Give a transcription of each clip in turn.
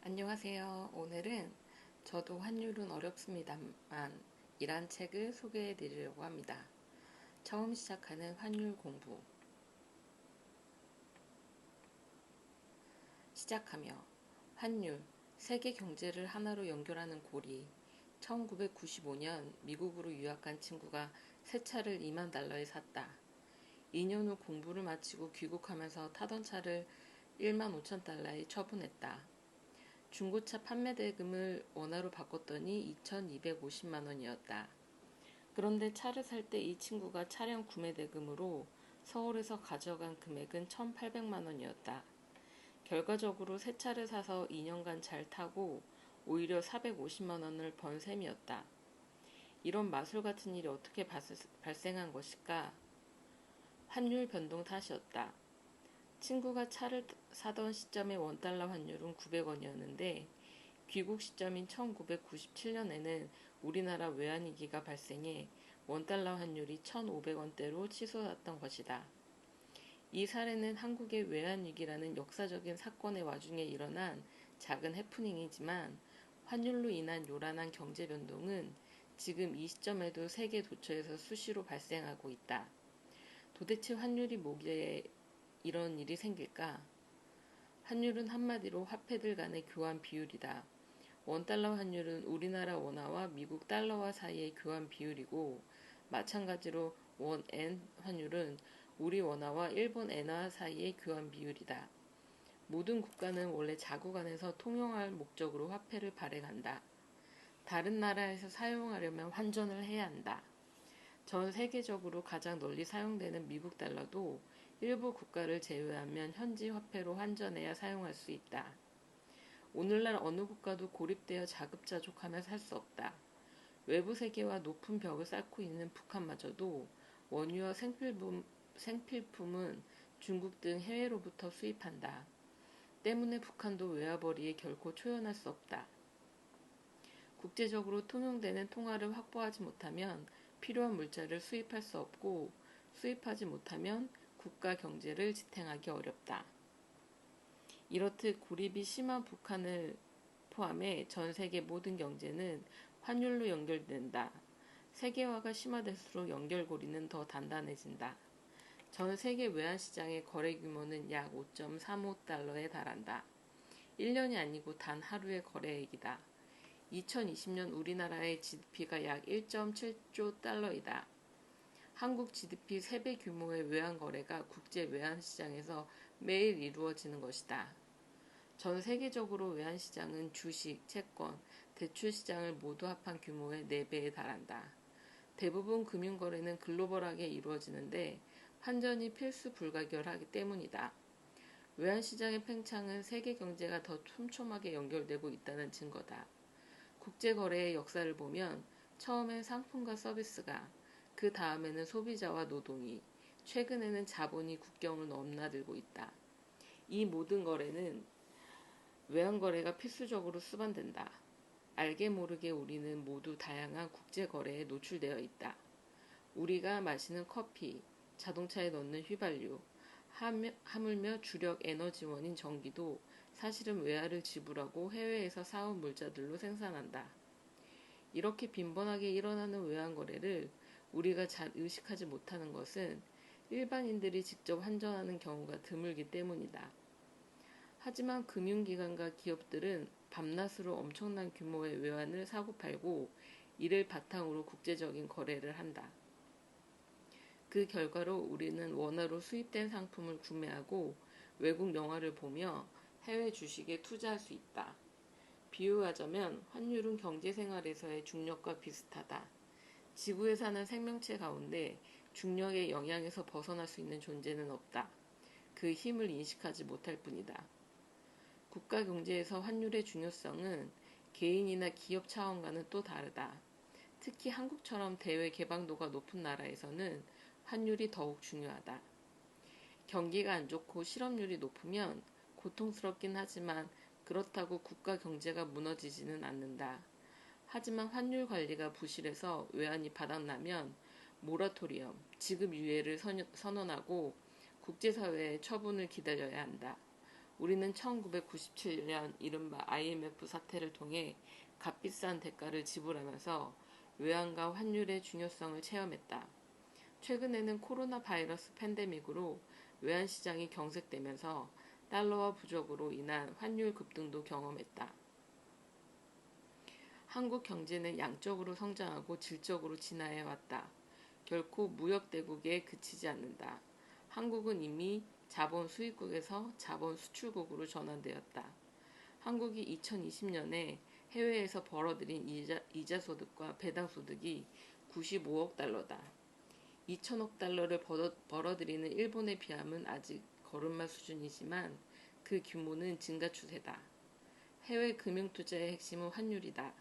안녕하세요. 오늘은 저도 환율은 어렵습니다만 이란 책을 소개해 드리려고 합니다. 처음 시작하는 환율 공부. 시작하며 환율, 세계 경제를 하나로 연결하는 고리. 1995년 미국으로 유학한 친구가 새 차를 2만 달러에 샀다. 2년 후 공부를 마치고 귀국하면서 타던 차를 1만 5천 달러에 처분했다. 중고차 판매 대금을 원화로 바꿨더니 2,250만 원이었다. 그런데 차를 살 때 이 친구가 차량 구매 대금으로 서울에서 가져간 금액은 1,800만 원이었다. 결과적으로 새 차를 사서 2년간 잘 타고 오히려 450만 원을 번 셈이었다. 이런 마술 같은 일이 어떻게 발생한 것일까? 환율 변동 탓이었다. 친구가 차를 사던 시점의 원달러 환율은 900원이었는데 귀국 시점인 1997년에는 우리나라 외환위기가 발생해 원달러 환율이 1,500원대로 치솟았던 것이다. 이 사례는 한국의 외환위기라는 역사적인 사건의 와중에 일어난 작은 해프닝이지만 환율로 인한 요란한 경제 변동은 지금 이 시점에도 세계 도처에서 수시로 발생하고 있다. 도대체 환율이 뭐기에 이런 일이 생길까? 환율은 한마디로 화폐들 간의 교환 비율이다. 원달러 환율은 우리나라 원화와 미국 달러와 사이의 교환 비율이고, 마찬가지로 원엔 환율은 우리 원화와 일본 엔화 사이의 교환 비율이다. 모든 국가는 원래 자국 안에서 통용할 목적으로 화폐를 발행한다. 다른 나라에서 사용하려면 환전을 해야 한다. 전 세계적으로 가장 널리 사용되는 미국 달러도 일부 국가를 제외하면 현지 화폐로 환전해야 사용할 수 있다. 오늘날 어느 국가도 고립되어 자급자족하며 살 수 없다. 외부 세계와 높은 벽을 쌓고 있는 북한마저도 원유와 생필품은 중국 등 해외로부터 수입한다. 때문에 북한도 외화벌이에 결코 초연할 수 없다. 국제적으로 통용되는 통화를 확보하지 못하면 필요한 물자를 수입할 수 없고, 수입하지 못하면 국가 경제를 지탱하기 어렵다. 이렇듯 고립이 심한 북한을 포함해 전 세계 모든 경제는 환율로 연결된다. 세계화가 심화될수록 연결고리는 더 단단해진다. 전 세계 외환시장의 거래 규모는 약 5.35달러에 달한다. 1년이 아니고 단 하루의 거래액이다. 2020년 우리나라의 GDP가 약 1.7조 달러이다. 한국 GDP 3배 규모의 외환거래가 국제 외환시장에서 매일 이루어지는 것이다. 전 세계적으로 외환시장은 주식, 채권, 대출시장을 모두 합한 규모의 4배에 달한다. 대부분 금융거래는 글로벌하게 이루어지는데 환전이 필수 불가결하기 때문이다. 외환시장의 팽창은 세계 경제가 더 촘촘하게 연결되고 있다는 증거다. 국제거래의 역사를 보면 처음엔 상품과 서비스가, 그 다음에는 소비자와 노동이, 최근에는 자본이 국경을 넘나들고 있다. 이 모든 거래는 외환거래가 필수적으로 수반된다. 알게 모르게 우리는 모두 다양한 국제거래에 노출되어 있다. 우리가 마시는 커피, 자동차에 넣는 휘발유, 하물며 주력 에너지원인 전기도 사실은 외화를 지불하고 해외에서 사온 물자들로 생산한다. 이렇게 빈번하게 일어나는 외환거래를 우리가 잘 의식하지 못하는 것은 일반인들이 직접 환전하는 경우가 드물기 때문이다. 하지만 금융기관과 기업들은 밤낮으로 엄청난 규모의 외환을 사고팔고 이를 바탕으로 국제적인 거래를 한다. 그 결과로 우리는 원화로 수입된 상품을 구매하고 외국 영화를 보며 해외 주식에 투자할 수 있다. 비유하자면 환율은 경제생활에서의 중력과 비슷하다. 지구에 사는 생명체 가운데 중력의 영향에서 벗어날 수 있는 존재는 없다. 그 힘을 인식하지 못할 뿐이다. 국가 경제에서 환율의 중요성은 개인이나 기업 차원과는 또 다르다. 특히 한국처럼 대외 개방도가 높은 나라에서는 환율이 더욱 중요하다. 경기가 안 좋고 실업률이 높으면 고통스럽긴 하지만 그렇다고 국가 경제가 무너지지는 않는다. 하지만 환율 관리가 부실해서 외환이 바닥나면 모라토리엄, 지급 유예를 선언하고 국제사회의 처분을 기다려야 한다. 우리는 1997년 이른바 IMF 사태를 통해 값비싼 대가를 지불하면서 외환과 환율의 중요성을 체험했다. 최근에는 코로나 바이러스 팬데믹으로 외환시장이 경색되면서 달러화 부족으로 인한 환율 급등도 경험했다. 한국 경제는 양적으로 성장하고 질적으로 진화해왔다. 결코 무역대국에 그치지 않는다. 한국은 이미 자본 수입국에서 자본 수출국으로 전환되었다. 한국이 2020년에 해외에서 벌어들인 이자 소득과 배당 소득이 95억 달러다. 2천억 달러를 벌어들이는 일본에 비하면 아직 걸음마 수준이지만 그 규모는 증가 추세다. 해외 금융투자의 핵심은 환율이다.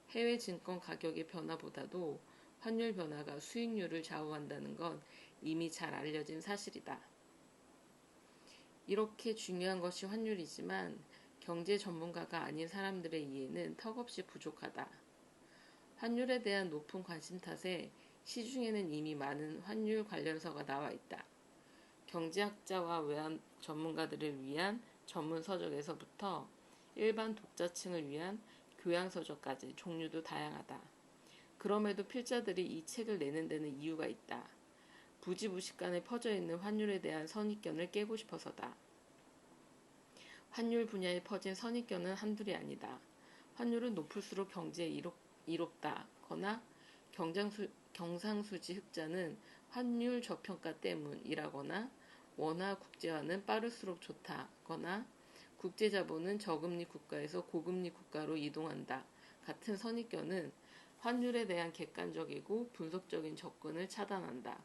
해외 증권 가격의 변화보다도 환율 변화가 수익률을 좌우한다는 건 이미 잘 알려진 사실이다. 이렇게 중요한 것이 환율이지만 경제 전문가가 아닌 사람들의 이해는 턱없이 부족하다. 환율에 대한 높은 관심 탓에 시중에는 이미 많은 환율 관련서가 나와 있다. 경제학자와 외환 전문가들을 위한 전문 서적에서부터 일반 독자층을 위한 교양서적까지 종류도 다양하다. 그럼에도 필자들이 이 책을 내는 데는 이유가 있다. 부지부식간에 퍼져있는 환율에 대한 선입견을 깨고 싶어서다. 환율 분야에 퍼진 선입견은 한둘이 아니다. 환율은 높을수록 경제에 이롭다거나 경상수지 흑자는 환율 저평가 때문이라거나 원화 국제화는 빠를수록 좋다거나 국제자본은 저금리 국가에서 고금리 국가로 이동한다 같은 선입견은 환율에 대한 객관적이고 분석적인 접근을 차단한다.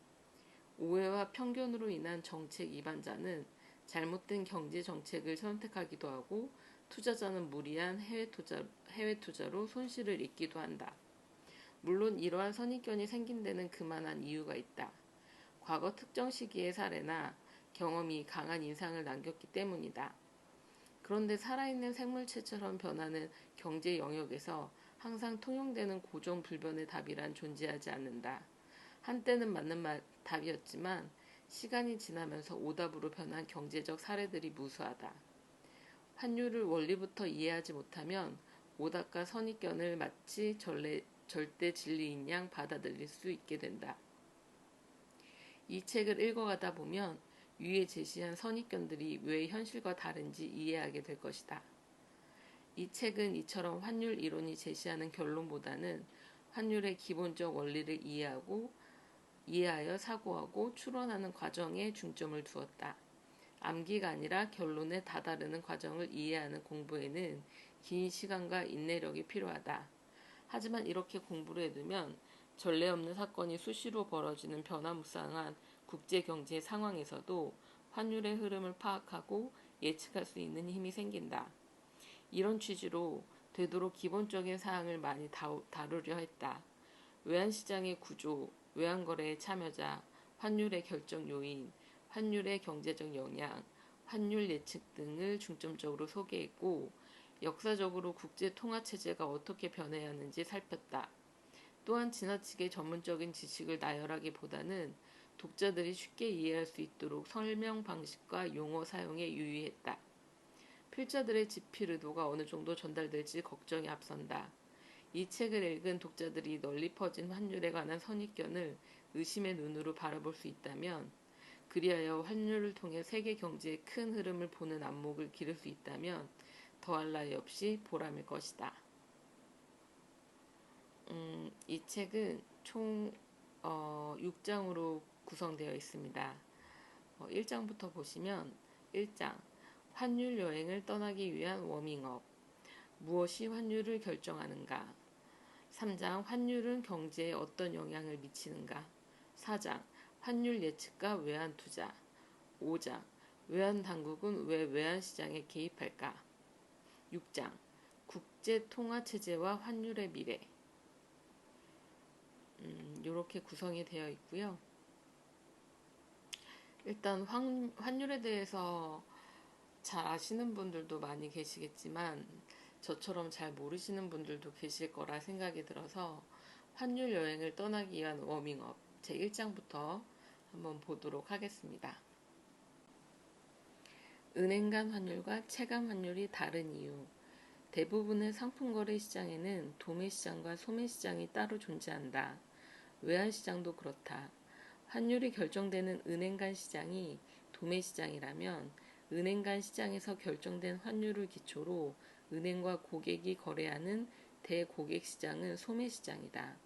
오해와 편견으로 인한 정책 이반자는 잘못된 경제 정책을 선택하기도 하고 투자자는 무리한 해외 투자로 손실을 입기도 한다. 물론 이러한 선입견이 생긴 데는 그만한 이유가 있다. 과거 특정 시기의 사례나 경험이 강한 인상을 남겼기 때문이다. 그런데 살아있는 생물체처럼 변하는 경제 영역에서 항상 통용되는 고정불변의 답이란 존재하지 않는다. 한때는 맞는 답이었지만 시간이 지나면서 오답으로 변한 경제적 사례들이 무수하다. 환율을 원리부터 이해하지 못하면 오답과 선입견을 마치 절대 진리인 양 받아들일 수 있게 된다. 이 책을 읽어가다 보면 위에 제시한 선입견들이 왜 현실과 다른지 이해하게 될 것이다. 이 책은 이처럼 환율 이론이 제시하는 결론보다는 환율의 기본적 원리를 이해하여 사고하고 추론하는 과정에 중점을 두었다. 암기가 아니라 결론에 다다르는 과정을 이해하는 공부에는 긴 시간과 인내력이 필요하다. 하지만 이렇게 공부를 해두면 전례 없는 사건이 수시로 벌어지는 변화무쌍한 국제경제 상황에서도 환율의 흐름을 파악하고 예측할 수 있는 힘이 생긴다. 이런 취지로 되도록 기본적인 사항을 많이 다루려 했다. 외환시장의 구조, 외환거래의 참여자, 환율의 결정 요인, 환율의 경제적 영향, 환율 예측 등을 중점적으로 소개했고 역사적으로 국제통화체제가 어떻게 변해야 하는지 살폈다. 또한 지나치게 전문적인 지식을 나열하기보다는 독자들이 쉽게 이해할 수 있도록 설명 방식과 용어 사용에 유의했다. 필자들의 집필 의도가 어느 정도 전달될지 걱정이 앞선다. 이 책을 읽은 독자들이 널리 퍼진 환율에 관한 선입견을 의심의 눈으로 바라볼 수 있다면, 그리하여 환율을 통해 세계 경제의 큰 흐름을 보는 안목을 기를 수 있다면 더할 나위 없이 보람일 것이다. 이 책은 총 6장으로 구성되어 있습니다. 1장부터 보시면 1장 환율 여행을 떠나기 위한 워밍업 무엇이 환율을 결정하는가 3장 환율은 경제에 어떤 영향을 미치는가 4장 환율 예측과 외환투자 5장 외환당국은 왜 외환시장에 개입할까 6장 국제통화체제와 환율의 미래 이렇게 구성이 되어 있고요. 일단 환율에 대해서 잘 아시는 분들도 많이 계시겠지만 저처럼 잘 모르시는 분들도 계실 거라 생각이 들어서 환율 여행을 떠나기 위한 워밍업 제 1장부터 한번 보도록 하겠습니다. 은행 간 환율과 채간 환율이 다른 이유. 대부분의 상품거래 시장에는 도매시장과 소매시장이 따로 존재한다. 외환시장도 그렇다. 환율이 결정되는 은행 간 시장이 도매시장이라면 은행 간 시장에서 결정된 환율을 기초로 은행과 고객이 거래하는 대고객시장은 소매시장이다.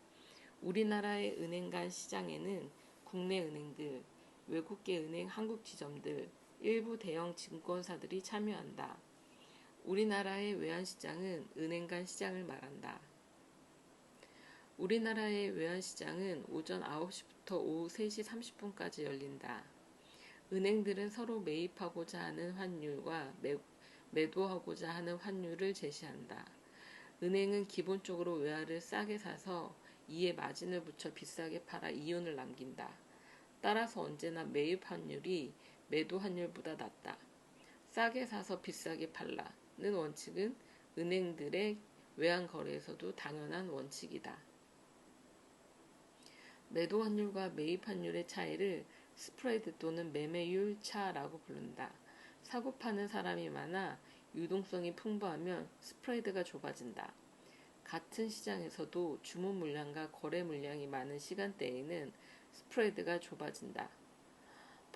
우리나라의 은행 간 시장에는 국내 은행들, 외국계 은행 한국 지점들, 일부 대형 증권사들이 참여한다. 우리나라의 외환시장은 은행 간 시장을 말한다. 우리나라의 외환시장은 오전 9시부터 오후 3시 30분까지 열린다. 은행들은 서로 매입하고자 하는 환율과 매도하고자 하는 환율을 제시한다. 은행은 기본적으로 외화를 싸게 사서 이에 마진을 붙여 비싸게 팔아 이윤을 남긴다. 따라서 언제나 매입 환율이 매도 환율보다 낮다. 싸게 사서 비싸게 팔라는 원칙은 은행들의 외환 거래에서도 당연한 원칙이다. 매도 환율과 매입 환율의 차이를 스프레드 또는 매매율 차라고 부른다. 사고 파는 사람이 많아 유동성이 풍부하면 스프레드가 좁아진다. 같은 시장에서도 주문 물량과 거래 물량이 많은 시간대에는 스프레드가 좁아진다.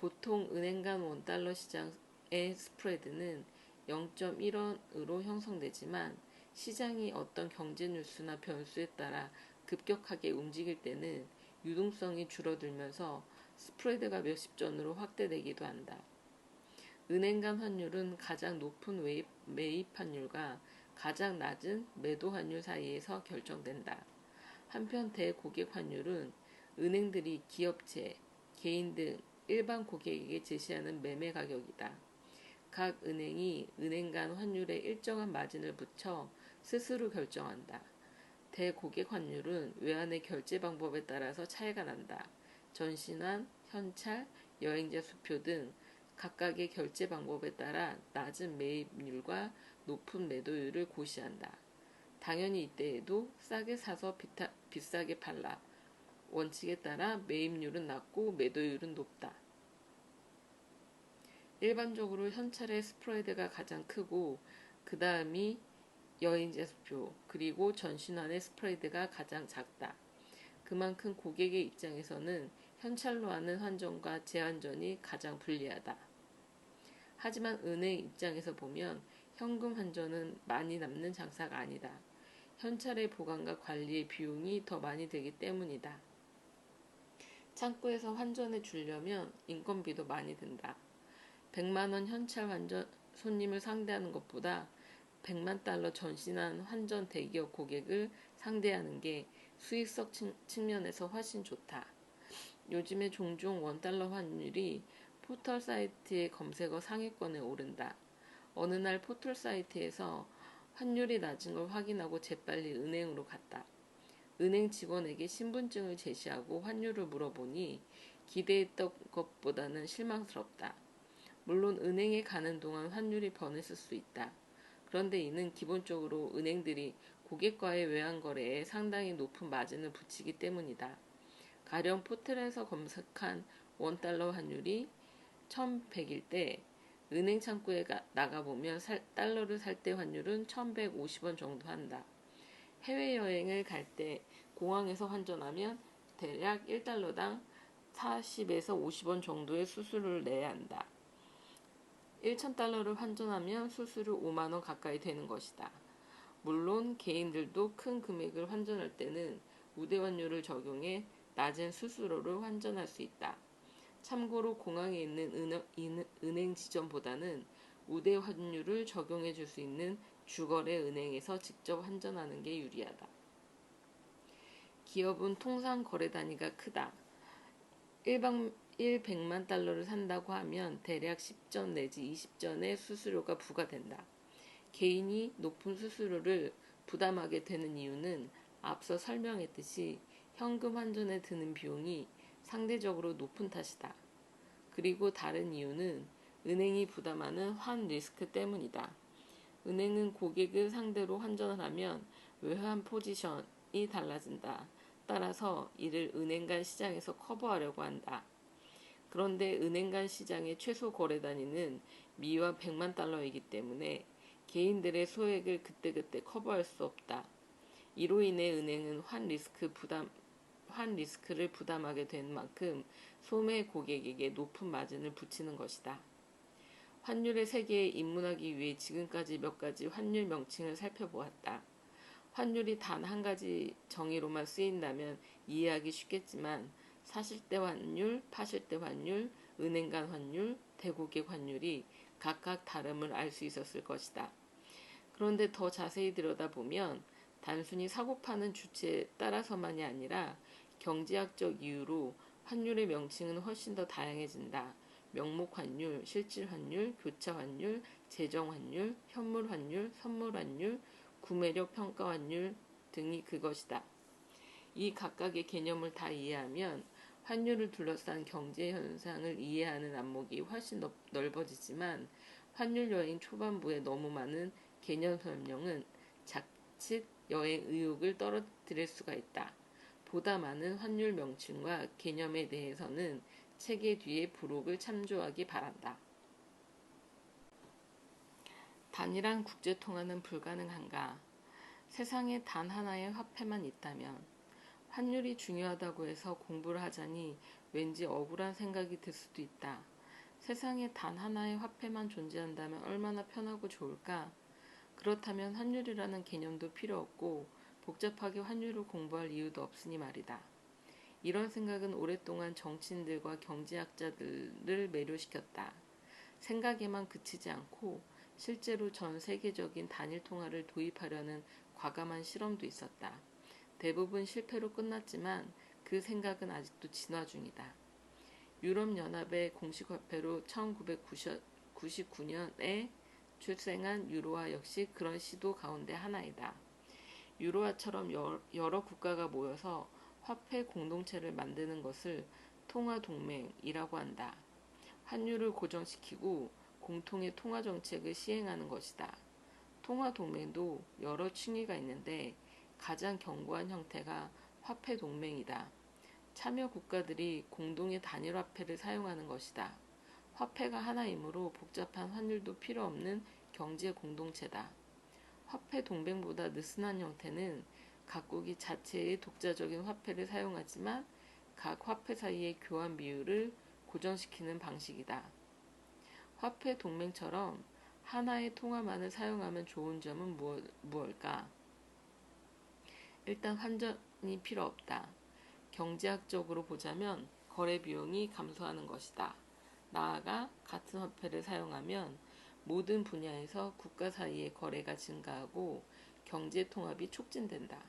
보통 은행 간 원달러 시장의 스프레드는 0.1원으로 형성되지만 시장이 어떤 경제 뉴스나 변수에 따라 급격하게 움직일 때는 유동성이 줄어들면서 스프레드가 몇십 전으로 확대되기도 한다. 은행 간 환율은 가장 높은 매입 환율과 가장 낮은 매도 환율 사이에서 결정된다. 한편 대고객 환율은 은행들이 기업체, 개인 등 일반 고객에게 제시하는 매매 가격이다. 각 은행이 은행 간 환율에 일정한 마진을 붙여 스스로 결정한다. 대고객 환율은 외환의 결제 방법에 따라서 차이가 난다. 전신환, 현찰, 여행자 수표 등 각각의 결제 방법에 따라 낮은 매입률과 높은 매도율을 고시한다. 당연히 이때에도 싸게 사서 비싸게 팔라. 원칙에 따라 매입률은 낮고 매도율은 높다. 일반적으로 현찰의 스프레드가 가장 크고 그 다음이 여행자 수표 그리고 전신환의 스프레드가 가장 작다. 그만큼 고객의 입장에서는 현찰로 하는 환전과 제환전이 가장 불리하다. 하지만 은행 입장에서 보면 현금 환전은 많이 남는 장사가 아니다. 현찰의 보관과 관리의 비용이 더 많이 들기 때문이다. 창구에서 환전해 주려면 인건비도 많이 든다. 100만원 현찰 환전 손님을 상대하는 것보다 100만 달러 전신한 환전 대기업 고객을 상대하는 게 수익성 측면에서 훨씬 좋다. 요즘에 종종 원달러 환율이 포털 사이트의 검색어 상위권에 오른다. 어느 날 포털 사이트에서 환율이 낮은 걸 확인하고 재빨리 은행으로 갔다. 은행 직원에게 신분증을 제시하고 환율을 물어보니 기대했던 것보다는 실망스럽다. 물론 은행에 가는 동안 환율이 변했을 수 있다. 그런데 이는 기본적으로 은행들이 고객과의 외환거래에 상당히 높은 마진을 붙이기 때문이다. 가령 포털에서 검색한 원달러 환율이 1100일 때 은행 창구에 나가보면 달러를 살 때 환율은 1150원 정도 한다. 해외여행을 갈 때 공항에서 환전하면 대략 1달러당 40에서 50원 정도의 수수료를 내야 한다. 1000달러를 환전하면 수수료 5만원 가까이 되는 것이다. 물론 개인들도 큰 금액을 환전할 때는 우대 환율을 적용해 낮은 수수료를 환전할 수 있다. 참고로 공항에 있는 은행 지점보다는 우대 환율을 적용해 줄 수 있는 주거래 은행에서 직접 환전하는 게 유리하다. 기업은 통상 거래 단위가 크다. 100만 달러를 산다고 하면 대략 10전 내지 20전의 수수료가 부과된다. 개인이 높은 수수료를 부담하게 되는 이유는 앞서 설명했듯이 현금 환전에 드는 비용이 상대적으로 높은 탓이다. 그리고 다른 이유는 은행이 부담하는 환 리스크 때문이다. 은행은 고객을 상대로 환전을 하면 외환 포지션이 달라진다. 따라서 이를 은행 간 시장에서 커버하려고 한다. 그런데 은행 간 시장의 최소 거래 단위는 미화 100만 달러이기 때문에 개인들의 소액을 그때그때 커버할 수 없다. 이로 인해 은행은 환 리스크를 부담하게 된 만큼 소매 고객에게 높은 마진을 붙이는 것이다. 환율의 세계에 입문하기 위해 지금까지 몇 가지 환율 명칭을 살펴보았다. 환율이 단 한 가지 정의로만 쓰인다면 이해하기 쉽겠지만 사실대 환율, 파실대 환율, 은행 간 환율, 대고객 환율이 각각 다름을 알 수 있었을 것이다. 그런데 더 자세히 들여다보면 단순히 사고파는 주체에 따라서만이 아니라 경제학적 이유로 환율의 명칭은 훨씬 더 다양해진다. 명목 환율, 실질 환율, 교차 환율, 재정 환율, 현물 환율, 선물 환율, 구매력 평가 환율 등이 그것이다. 이 각각의 개념을 다 이해하면 환율을 둘러싼 경제 현상을 이해하는 안목이 훨씬 넓어지지만 환율 여행 초반부에 너무 많은 개념 설명은 자칫 여행 의욕을 떨어뜨릴 수가 있다. 보다 많은 환율 명칭과 개념에 대해서는 책의 뒤에 부록을 참조하기 바란다. 단일한 국제 통화는 불가능한가? 세상에 단 하나의 화폐만 있다면 환율이 중요하다고 해서 공부를 하자니 왠지 억울한 생각이 들 수도 있다. 세상에 단 하나의 화폐만 존재한다면 얼마나 편하고 좋을까? 그렇다면 환율이라는 개념도 필요 없고 복잡하게 환율을 공부할 이유도 없으니 말이다. 이런 생각은 오랫동안 정치인들과 경제학자들을 매료시켰다. 생각에만 그치지 않고 실제로 전 세계적인 단일 통화를 도입하려는 과감한 실험도 있었다. 대부분 실패로 끝났지만 그 생각은 아직도 진화 중이다. 유럽연합의 공식화폐로 1999년에 출생한 유로화 역시 그런 시도 가운데 하나이다. 유로화처럼 여러 국가가 모여서 화폐 공동체를 만드는 것을 통화동맹이라고 한다. 환율을 고정시키고 공통의 통화정책을 시행하는 것이다. 통화동맹도 여러 층위가 있는데 가장 견고한 형태가 화폐동맹이다. 참여 국가들이 공동의 단일화폐를 사용하는 것이다. 화폐가 하나이므로 복잡한 환율도 필요 없는 경제 공동체다. 화폐 동맹보다 느슨한 형태는 각국이 자체의 독자적인 화폐를 사용하지만 각 화폐 사이의 교환 비율을 고정시키는 방식이다. 화폐 동맹처럼 하나의 통화만을 사용하면 좋은 점은 무엇일까? 일단 환전이 필요 없다. 경제학적으로 보자면 거래 비용이 감소하는 것이다. 나아가 같은 화폐를 사용하면 모든 분야에서 국가 사이의 거래가 증가하고 경제 통합이 촉진된다.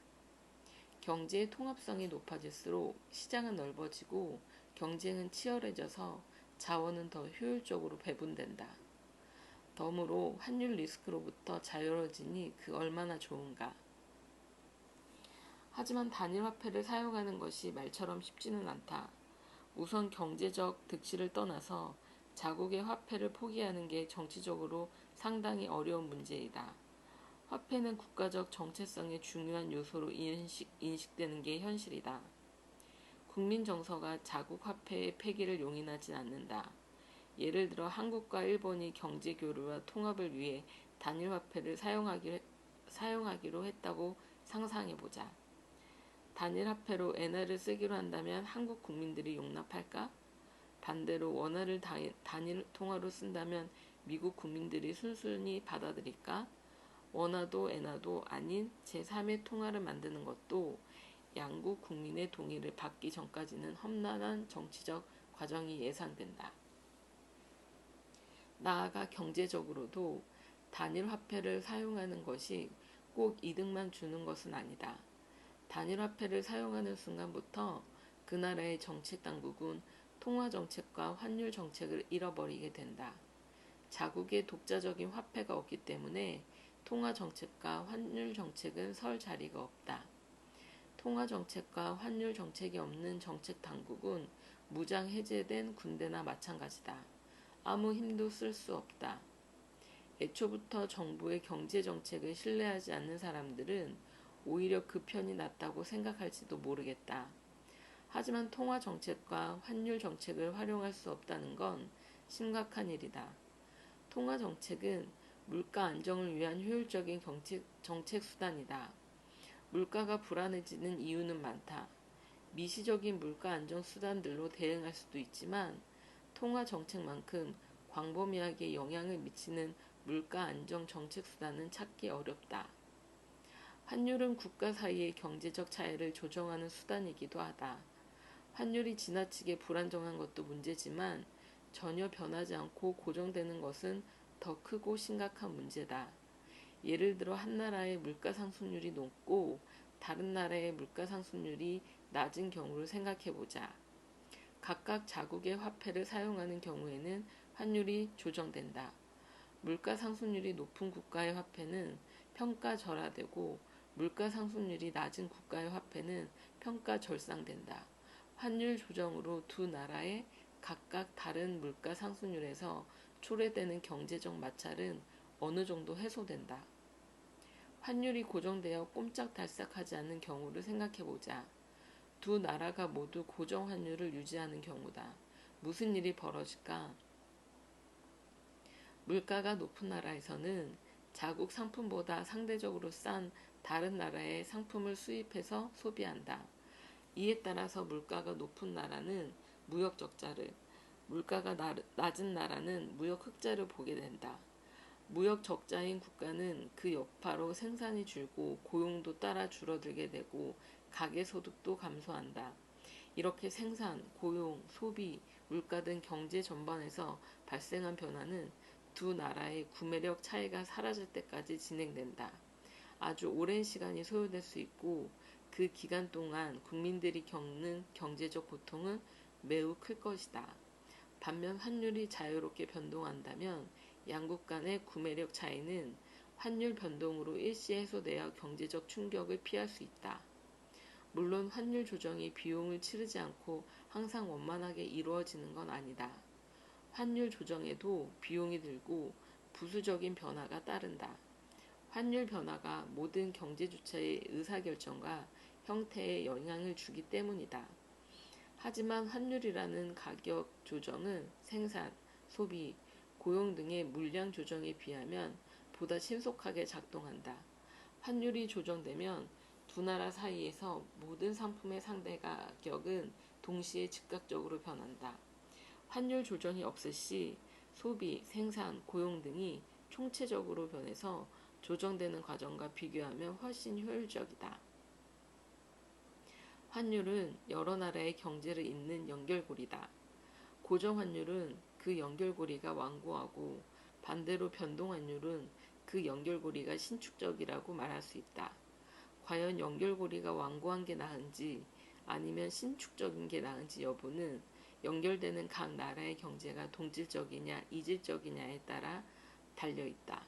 경제의 통합성이 높아질수록 시장은 넓어지고 경쟁은 치열해져서 자원은 더 효율적으로 배분된다. 덤으로 환율 리스크로부터 자유로워지니 그 얼마나 좋은가. 하지만 단일 화폐를 사용하는 것이 말처럼 쉽지는 않다. 우선 경제적 득실을 떠나서 자국의 화폐를 포기하는 게 정치적으로 상당히 어려운 문제이다. 화폐는 국가적 정체성의 중요한 요소로 인식되는 게 현실이다. 국민 정서가 자국 화폐의 폐기를 용인하진 않는다. 예를 들어 한국과 일본이 경제 교류와 통합을 위해 단일 화폐를 사용하기로 했다고 상상해보자. 단일 화폐로 엔화를 쓰기로 한다면 한국 국민들이 용납할까? 반대로 원화를 단일 통화로 쓴다면 미국 국민들이 순순히 받아들일까? 원화도 엔화도 아닌 제3의 통화를 만드는 것도 양국 국민의 동의를 받기 전까지는 험난한 정치적 과정이 예상된다. 나아가 경제적으로도 단일 화폐를 사용하는 것이 꼭 이득만 주는 것은 아니다. 단일 화폐를 사용하는 순간부터 그 나라의 정책 당국은 통화 정책과 환율 정책을 잃어버리게 된다. 자국의 독자적인 화폐가 없기 때문에 통화 정책과 환율 정책은 설 자리가 없다. 통화 정책과 환율 정책이 없는 정책 당국은 무장 해제된 군대나 마찬가지다. 아무 힘도 쓸 수 없다. 애초부터 정부의 경제 정책을 신뢰하지 않는 사람들은 오히려 그 편이 낫다고 생각할지도 모르겠다. 하지만 통화 정책과 환율 정책을 활용할 수 없다는 건 심각한 일이다. 통화 정책은 물가 안정을 위한 효율적인 정책 수단이다. 물가가 불안해지는 이유는 많다. 미시적인 물가 안정 수단들로 대응할 수도 있지만 통화 정책만큼 광범위하게 영향을 미치는 물가 안정 정책 수단은 찾기 어렵다. 환율은 국가 사이의 경제적 차이를 조정하는 수단이기도 하다. 환율이 지나치게 불안정한 것도 문제지만 전혀 변하지 않고 고정되는 것은 더 크고 심각한 문제다. 예를 들어 한 나라의 물가 상승률이 높고 다른 나라의 물가 상승률이 낮은 경우를 생각해 보자. 각각 자국의 화폐를 사용하는 경우에는 환율이 조정된다. 물가 상승률이 높은 국가의 화폐는 평가 절하되고 물가 상승률이 낮은 국가의 화폐는 평가 절상된다. 환율 조정으로 두 나라의 각각 다른 물가 상승률에서 초래되는 경제적 마찰은 어느 정도 해소된다. 환율이 고정되어 꼼짝달싹하지 않는 경우를 생각해보자. 두 나라가 모두 고정 환율을 유지하는 경우다. 무슨 일이 벌어질까? 물가가 높은 나라에서는 자국 상품보다 상대적으로 싼 다른 나라의 상품을 수입해서 소비한다. 이에 따라서 물가가 높은 나라는 무역 적자를, 물가가 낮은 나라는 무역 흑자를 보게 된다. 무역 적자인 국가는 그 여파로 생산이 줄고 고용도 따라 줄어들게 되고 가계소득도 감소한다. 이렇게 생산, 고용, 소비, 물가 등 경제 전반에서 발생한 변화는 두 나라의 구매력 차이가 사라질 때까지 진행된다. 아주 오랜 시간이 소요될 수 있고 그 기간 동안 국민들이 겪는 경제적 고통은 매우 클 것이다. 반면 환율이 자유롭게 변동한다면 양국 간의 구매력 차이는 환율 변동으로 일시 해소되어 경제적 충격을 피할 수 있다. 물론 환율 조정이 비용을 치르지 않고 항상 원만하게 이루어지는 건 아니다. 환율 조정에도 비용이 들고 부수적인 변화가 따른다. 환율 변화가 모든 경제 주체의 의사결정과 형태에 영향을 주기 때문이다. 하지만 환율이라는 가격 조정은 생산, 소비, 고용 등의 물량 조정에 비하면 보다 신속하게 작동한다. 환율이 조정되면 두 나라 사이에서 모든 상품의 상대 가격은 동시에 즉각적으로 변한다. 환율 조정이 없을 시 소비, 생산, 고용 등이 총체적으로 변해서 조정되는 과정과 비교하면 훨씬 효율적이다. 환율은 여러 나라의 경제를 잇는 연결고리다. 고정환율은 그 연결고리가 완고하고 반대로 변동환율은 그 연결고리가 신축적이라고 말할 수 있다. 과연 연결고리가 완고한 게 나은지 아니면 신축적인 게 나은지 여부는 연결되는 각 나라의 경제가 동질적이냐 이질적이냐에 따라 달려있다.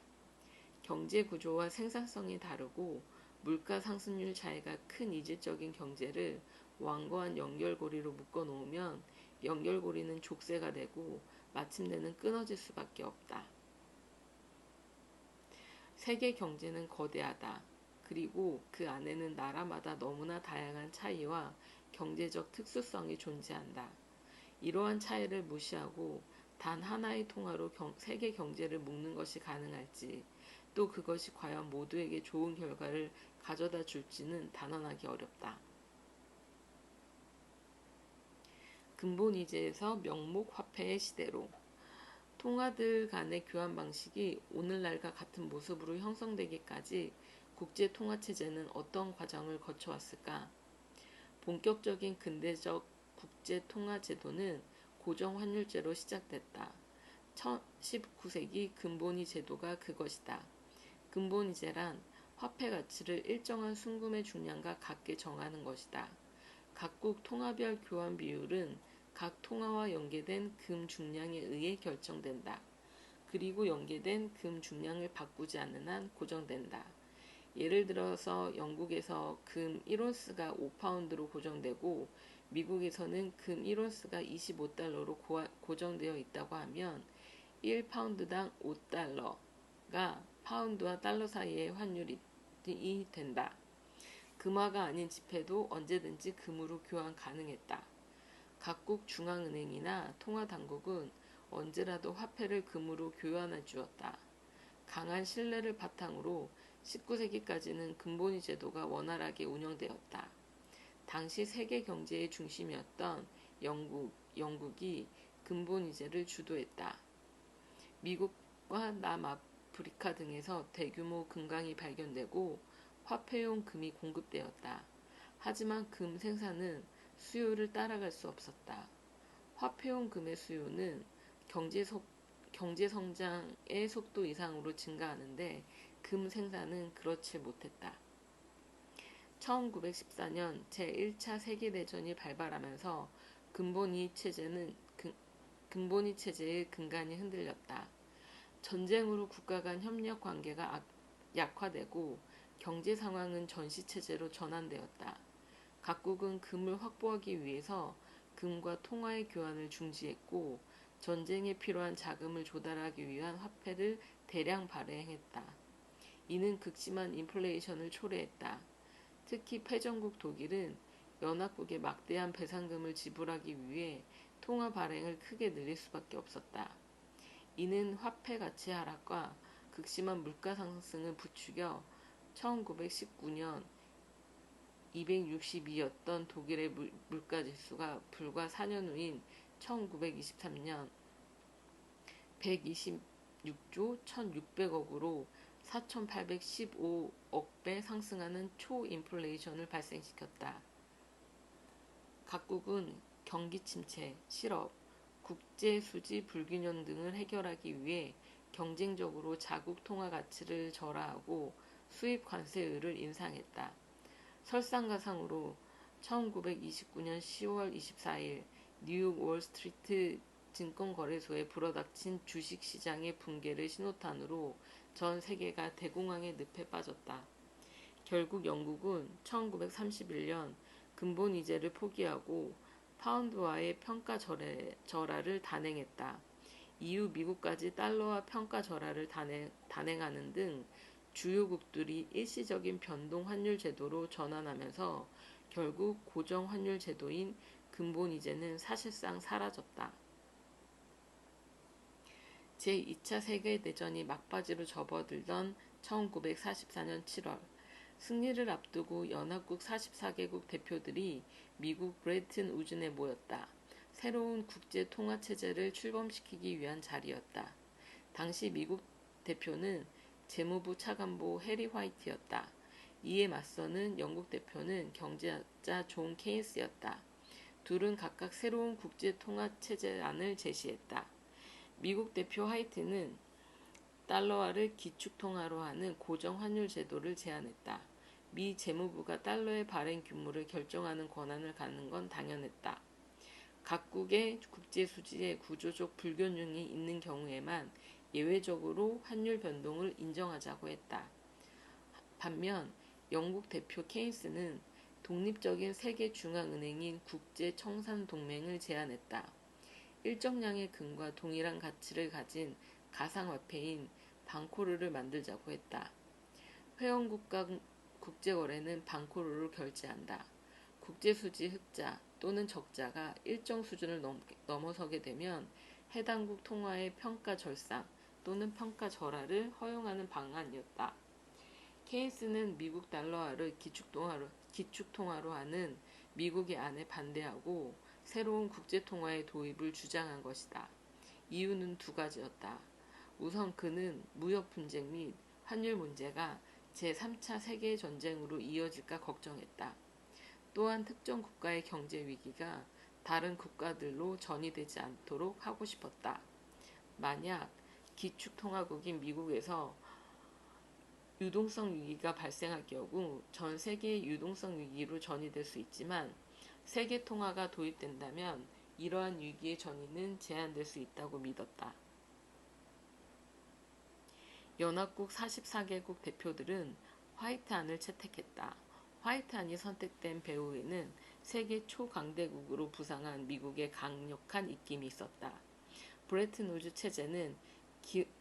경제 구조와 생산성이 다르고 물가 상승률 차이가 큰 이질적인 경제를 완고한 연결고리로 묶어 놓으면 연결고리는 족쇄가 되고 마침내는 끊어질 수밖에 없다. 세계 경제는 거대하다. 그리고 그 안에는 나라마다 너무나 다양한 차이와 경제적 특수성이 존재한다. 이러한 차이를 무시하고 단 하나의 통화로 세계 경제를 묶는 것이 가능할지, 또 그것이 과연 모두에게 좋은 결과를 가져다 줄지는 단언하기 어렵다. 근본이제에서 명목 화폐의 시대로 통화들 간의 교환 방식이 오늘날과 같은 모습으로 형성되기까지 국제 통화 체제는 어떤 과정을 거쳐왔을까? 본격적인 근대적 국제 통화 제도는 고정 환율제로 시작됐다. 19세기 근본위 제도가 그것이다. 근본위제란 화폐 가치를 일정한 순금의 중량과 같게 정하는 것이다. 각국 통화별 교환 비율은 각 통화와 연계된 금 중량에 의해 결정된다. 그리고 연계된 금 중량을 바꾸지 않는 한 고정된다. 예를 들어서 영국에서 금 1온스가 5파운드로 고정되고 미국에서는 금 1온스가 25달러로 고정되어 있다고 하면 1파운드당 5달러가 파운드와 달러 사이의 환율이 된다. 금화가 아닌 지폐도 언제든지 금으로 교환 가능했다. 각국 중앙은행이나 통화당국은 언제라도 화폐를 금으로 교환해 주었다. 강한 신뢰를 바탕으로 19세기까지는 금본위 제도가 원활하게 운영되었다. 당시 세계 경제의 중심이었던 영국이 금본위제를 주도했다. 미국과 남아프리카 등에서 대규모 금강이 발견되고 화폐용 금이 공급되었다. 하지만 금 생산은 수요를 따라갈 수 없었다. 화폐용 금의 수요는 경제 성장의 속도 이상으로 증가하는데 금 생산은 그렇지 못했다. 1914년 제1차 세계대전이 발발하면서 금본위 체제의 근간이 흔들렸다. 전쟁으로 국가 간 협력 관계가 약화되고 경제 상황은 전시체제로 전환되었다. 각국은 금을 확보하기 위해서 금과 통화의 교환을 중지했고 전쟁에 필요한 자금을 조달하기 위한 화폐를 대량 발행했다. 이는 극심한 인플레이션을 초래했다. 특히 패전국 독일은 연합국에 막대한 배상금을 지불하기 위해 통화 발행을 크게 늘릴 수밖에 없었다. 이는 화폐 가치 하락과 극심한 물가 상승을 부추겨 1919년 262였던 독일의 물가지수가 불과 4년 후인 1923년 126조 1600억으로 4815억 배 상승하는 초인플레이션을 발생시켰다. 각국은 경기 침체, 실업, 국제 수지 불균형 등을 해결하기 위해 경쟁적으로 자국 통화 가치를 절하하고 수입 관세율을 인상했다. 설상가상으로 1929년 10월 24일 뉴욕 월스트리트 증권거래소에 불어닥친 주식시장의 붕괴를 신호탄으로 전 세계가 대공황의 늪에 빠졌다. 결국 영국은 1931년 근본위제를 포기하고 파운드와의 평가 절하를 단행했다. 이후 미국까지 달러와 평가 절하를 단행하는 등 주요국들이 일시적인 변동 환율 제도로 전환하면서 결국 고정 환율 제도인 근본위제는 사실상 사라졌다. 제2차 세계대전이 막바지로 접어들던 1944년 7월 승리를 앞두고 연합국 44개국 대표들이 미국 브레튼 우즌에 모였다. 새로운 국제 통화 체제를 출범시키기 위한 자리였다. 당시 미국 대표는 재무부 차관보 해리 화이트였다. 이에 맞서는 영국 대표는 경제학자 존 케인스였다. 둘은 각각 새로운 국제 통화 체제안을 제시했다. 미국 대표 화이트는 달러화를 기축통화로 하는 고정 환율 제도를 제안했다. 미 재무부가 달러의 발행 규모를 결정하는 권한을 갖는 건 당연했다. 각국의 국제 수지에 구조적 불균형이 있는 경우에만 예외적으로 환율 변동을 인정하자고 했다. 반면 영국 대표 케인스는 독립적인 세계 중앙은행인 국제청산동맹을 제안했다. 일정량의 금과 동일한 가치를 가진 가상화폐인 방코르를 만들자고 했다. 회원국 간 국제거래는 방코르로 결제한다. 국제수지 흑자 또는 적자가 일정 수준을 넘어서게 되면 해당국 통화의 평가 절상 또는 평가 절하를 허용하는 방안이었다. 케인스는 미국 달러화를 기축통화로 하는 미국의 안에 반대하고 새로운 국제통화의 도입을 주장한 것이다. 이유는 두 가지였다. 우선 그는 무역 분쟁 및 환율 문제가 제3차 세계전쟁으로 이어질까 걱정했다. 또한 특정 국가의 경제 위기가 다른 국가들로 전이되지 않도록 하고 싶었다. 만약 기축통화국인 미국에서 유동성 위기가 발생할 경우 전 세계의 유동성 위기로 전이될 수 있지만 세계 통화가 도입된다면 이러한 위기의 전이는 제한될 수 있다고 믿었다. 연합국 44개국 대표들은 화이트안을 채택했다. 화이트안이 선택된 배후에는 세계 초강대국으로 부상한 미국의 강력한 입김이 있었다. 브레튼 우즈 체제는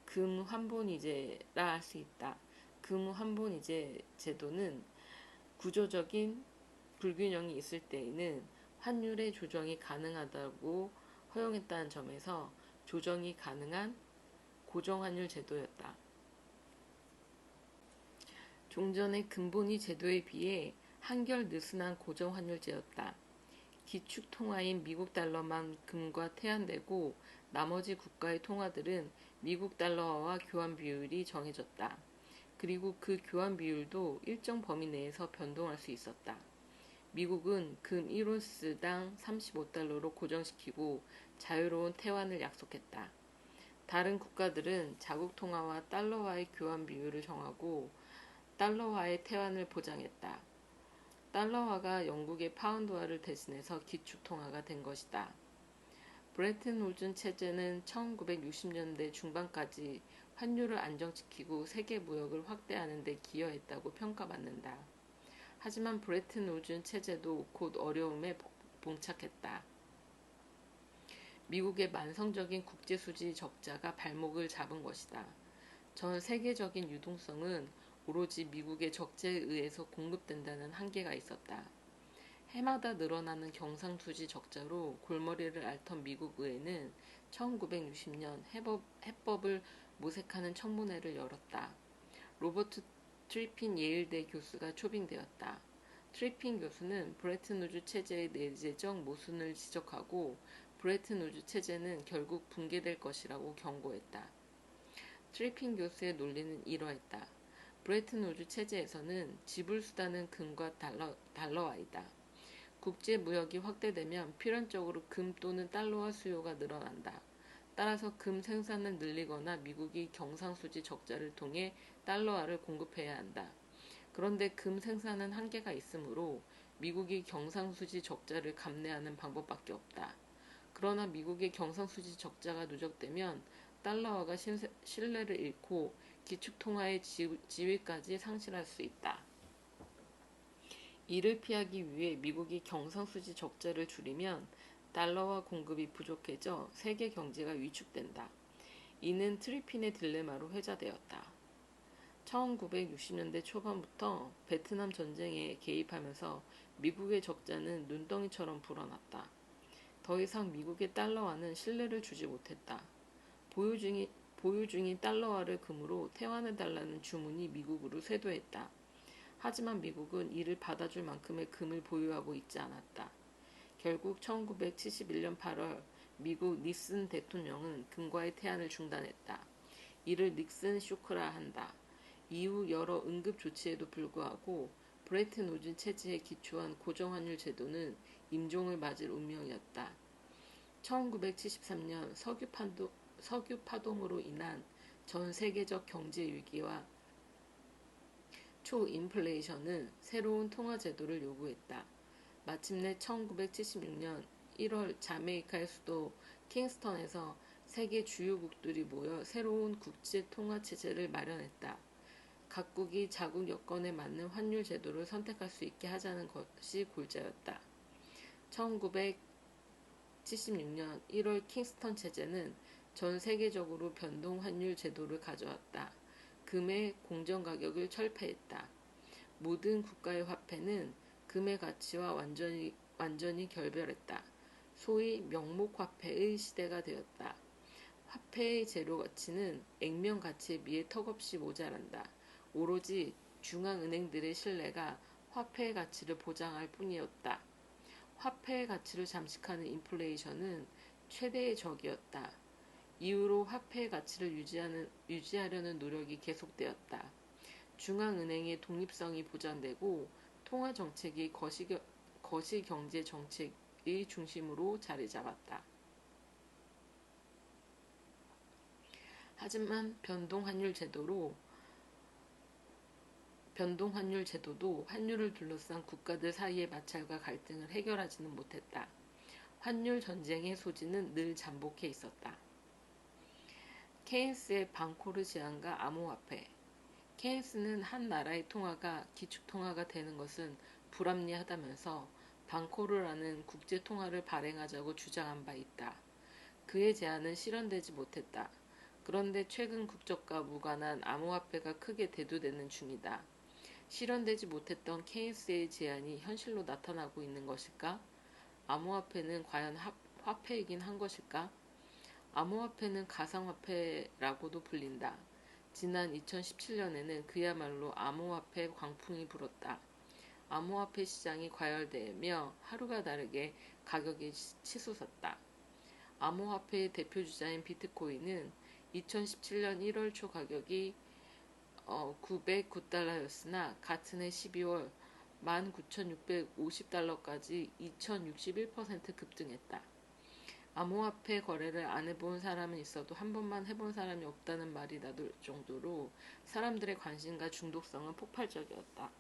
금 환본위제라 할 수 있다. 금 환본위제 제도는 구조적인 불균형이 있을 때에는 환율의 조정이 가능하다고 허용했다는 점에서 조정이 가능한 고정환율 제도였다. 종전의 근본위 제도에 비해 한결 느슨한 고정환율제였다. 기축 통화인 미국 달러만 금과 태환되고 나머지 국가의 통화들은 미국 달러와 교환 비율이 정해졌다. 그리고 그 교환 비율도 일정 범위 내에서 변동할 수 있었다. 미국은 금 1온스당 35달러로 고정시키고 자유로운 태환을 약속했다. 다른 국가들은 자국 통화와 달러와의 교환 비율을 정하고 달러화의 태환을 보장했다. 달러화가 영국의 파운드화를 대신해서 기축통화가 된 것이다. 브레튼 우즈 체제는 1960년대 중반까지 환율을 안정시키고 세계 무역을 확대하는 데 기여했다고 평가받는다. 하지만 브레튼 우즈 체제도 곧 어려움에 봉착했다. 미국의 만성적인 국제수지 적자가 발목을 잡은 것이다. 전 세계적인 유동성은 오로지 미국의 적재에 의해서 공급된다는 한계가 있었다. 해마다 늘어나는 경상수지 적자로 골머리를 앓던 미국 의회는 1960년 해법을 모색하는 청문회를 열었다. 로버트 트리핀 예일대 교수가 초빙되었다. 트리핀 교수는 브레튼 우즈 체제의 내재적 모순을 지적하고 브레튼 우즈 체제는 결국 붕괴될 것이라고 경고했다. 트리핀 교수의 논리는 이러했다. 브레튼 우즈 체제에서는 지불수단은 금과 달러화이다. 국제 무역이 확대되면 필연적으로 금 또는 달러화 수요가 늘어난다. 따라서 금 생산을 늘리거나 미국이 경상수지 적자를 통해 달러화를 공급해야 한다. 그런데 금 생산은 한계가 있으므로 미국이 경상수지 적자를 감내하는 방법밖에 없다. 그러나 미국의 경상수지 적자가 누적되면 달러화가 신뢰를 잃고 기축통화의 지위까지 상실할 수 있다. 이를 피하기 위해 미국이 경상수지 적자를 줄이면 달러화 공급이 부족해져 세계 경제가 위축된다. 이는 트리핀의 딜레마로 회자되었다. 1960년대 초반부터 베트남 전쟁에 개입하면서 미국의 적자는 눈덩이처럼 불어났다. 더 이상 미국의 달러화는 신뢰를 주지 못했다. 보유 중인 달러화를 금으로 태환해달라는 주문이 미국으로 쇄도했다. 하지만 미국은 이를 받아줄 만큼의 금을 보유하고 있지 않았다. 결국 1971년 8월 미국 닉슨 대통령은 금과의 태환을 중단했다. 이를 닉슨 쇼크라 한다. 이후 여러 응급 조치에도 불구하고 브레튼 우즈 체제에 기초한 고정환율 제도는 임종을 맞을 운명이었다. 1973년 석유 파동으로 인한 전 세계적 경제 위기와 초인플레이션은 새로운 통화 제도를 요구했다. 마침내 1976년 1월 자메이카의 수도 킹스턴에서 세계 주요국들이 모여 새로운 국제 통화 체제를 마련했다. 각국이 자국 여건에 맞는 환율 제도를 선택할 수 있게 하자는 것이 골자였다. 1976년 1월 킹스턴 체제는 전 세계적으로 변동 환율 제도를 가져왔다. 금의 공정가격을 철폐했다. 모든 국가의 화폐는 금의 가치와 완전히 결별했다. 소위 명목화폐의 시대가 되었다. 화폐의 재료 가치는 액면 가치에 비해 턱없이 모자란다. 오로지 중앙은행들의 신뢰가 화폐의 가치를 보장할 뿐이었다. 화폐의 가치를 잠식하는 인플레이션은 최대의 적이었다. 이후로 화폐의 가치를 유지하려는 노력이 계속되었다. 중앙은행의 독립성이 보장되고 통화정책이 거시경제 정책의 중심으로 자리 잡았다. 하지만 변동환율 제도도 환율을 둘러싼 국가들 사이의 마찰과 갈등을 해결하지는 못했다. 환율 전쟁의 소지는 늘 잠복해 있었다. 케인스의 방코르 제안과 암호화폐. 케인스는 한 나라의 통화가 기축통화가 되는 것은 불합리하다면서 방코르라는 국제통화를 발행하자고 주장한 바 있다. 그의 제안은 실현되지 못했다. 그런데 최근 국적과 무관한 암호화폐가 크게 대두되는 중이다. 실현되지 못했던 케인스의 제안이 현실로 나타나고 있는 것일까? 암호화폐는 과연 화폐이긴 한 것일까? 암호화폐는 가상화폐라고도 불린다. 지난 2017년에는 그야말로 암호화폐 광풍이 불었다. 암호화폐 시장이 과열되며 하루가 다르게 가격이 치솟았다. 암호화폐의 대표주자인 비트코인은 2017년 1월 초 가격이 909달러였으나 같은 해 12월 19,650달러까지 2061% 급등했다. 암호화폐 거래를 안 해본 사람은 있어도 한 번만 해본 사람이 없다는 말이 나돌 정도로 사람들의 관심과 중독성은 폭발적이었다.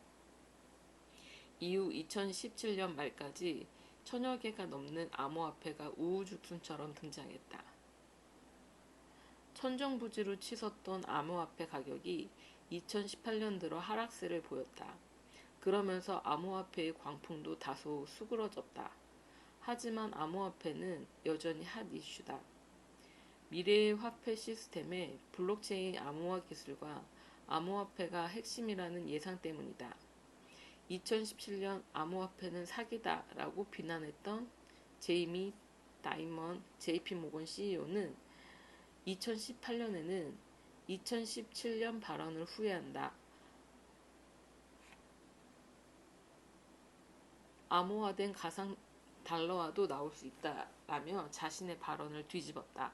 이후 2017년 말까지 1000여 개가 넘는 암호화폐가 우후죽순처럼 등장했다. 천정부지로 치솟던 암호화폐 가격이 2018년 들어 하락세를 보였다. 그러면서 암호화폐의 광풍도 다소 수그러졌다. 하지만 암호화폐는 여전히 핫 이슈다. 미래의 화폐 시스템에 블록체인 암호화 기술과 암호화폐가 핵심이라는 예상 때문이다. 2017년 암호화폐는 사기다 라고 비난했던 제이미 다이먼 JP모건 CEO는 2018년에는 2017년 발언을 후회한다. 암호화된 가상 달러화도 나올 수 있다라며 자신의 발언을 뒤집었다.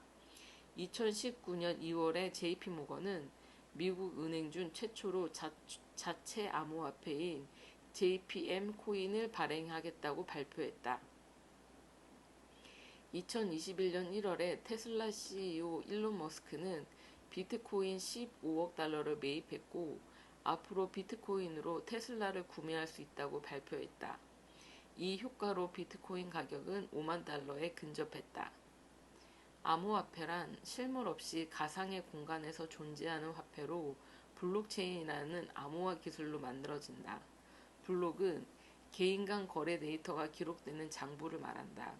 2019년 2월에 JP모건은 미국 은행 중 최초로 자체 암호화폐인 JPM 코인을 발행하겠다고 발표했다. 2021년 1월에 테슬라 CEO 일론 머스크는 비트코인 15억 달러를 매입했고 앞으로 비트코인으로 테슬라를 구매할 수 있다고 발표했다. 이 효과로 비트코인 가격은 5만 달러에 근접했다. 암호화폐란 실물 없이 가상의 공간에서 존재하는 화폐로 블록체인이라는 암호화 기술로 만들어진다. 블록은 개인 간 거래 데이터가 기록되는 장부를 말한다.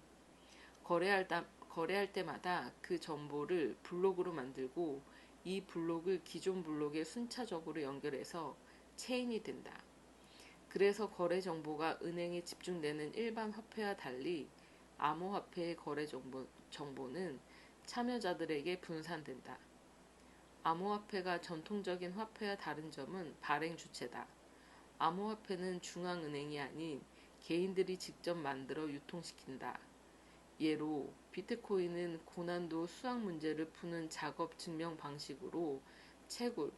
거래할 때마다 그 정보를 블록으로 만들고 이 블록을 기존 블록에 순차적으로 연결해서 체인이 된다. 그래서 거래 정보가 은행에 집중되는 일반 화폐와 달리 암호화폐의 거래 정보는 참여자들에게 분산된다. 암호화폐가 전통적인 화폐와 다른 점은 발행 주체다. 암호화폐는 중앙은행이 아닌 개인들이 직접 만들어 유통시킨다. 예로 비트코인은 고난도 수학 문제를 푸는 작업 증명 방식으로 채굴한다.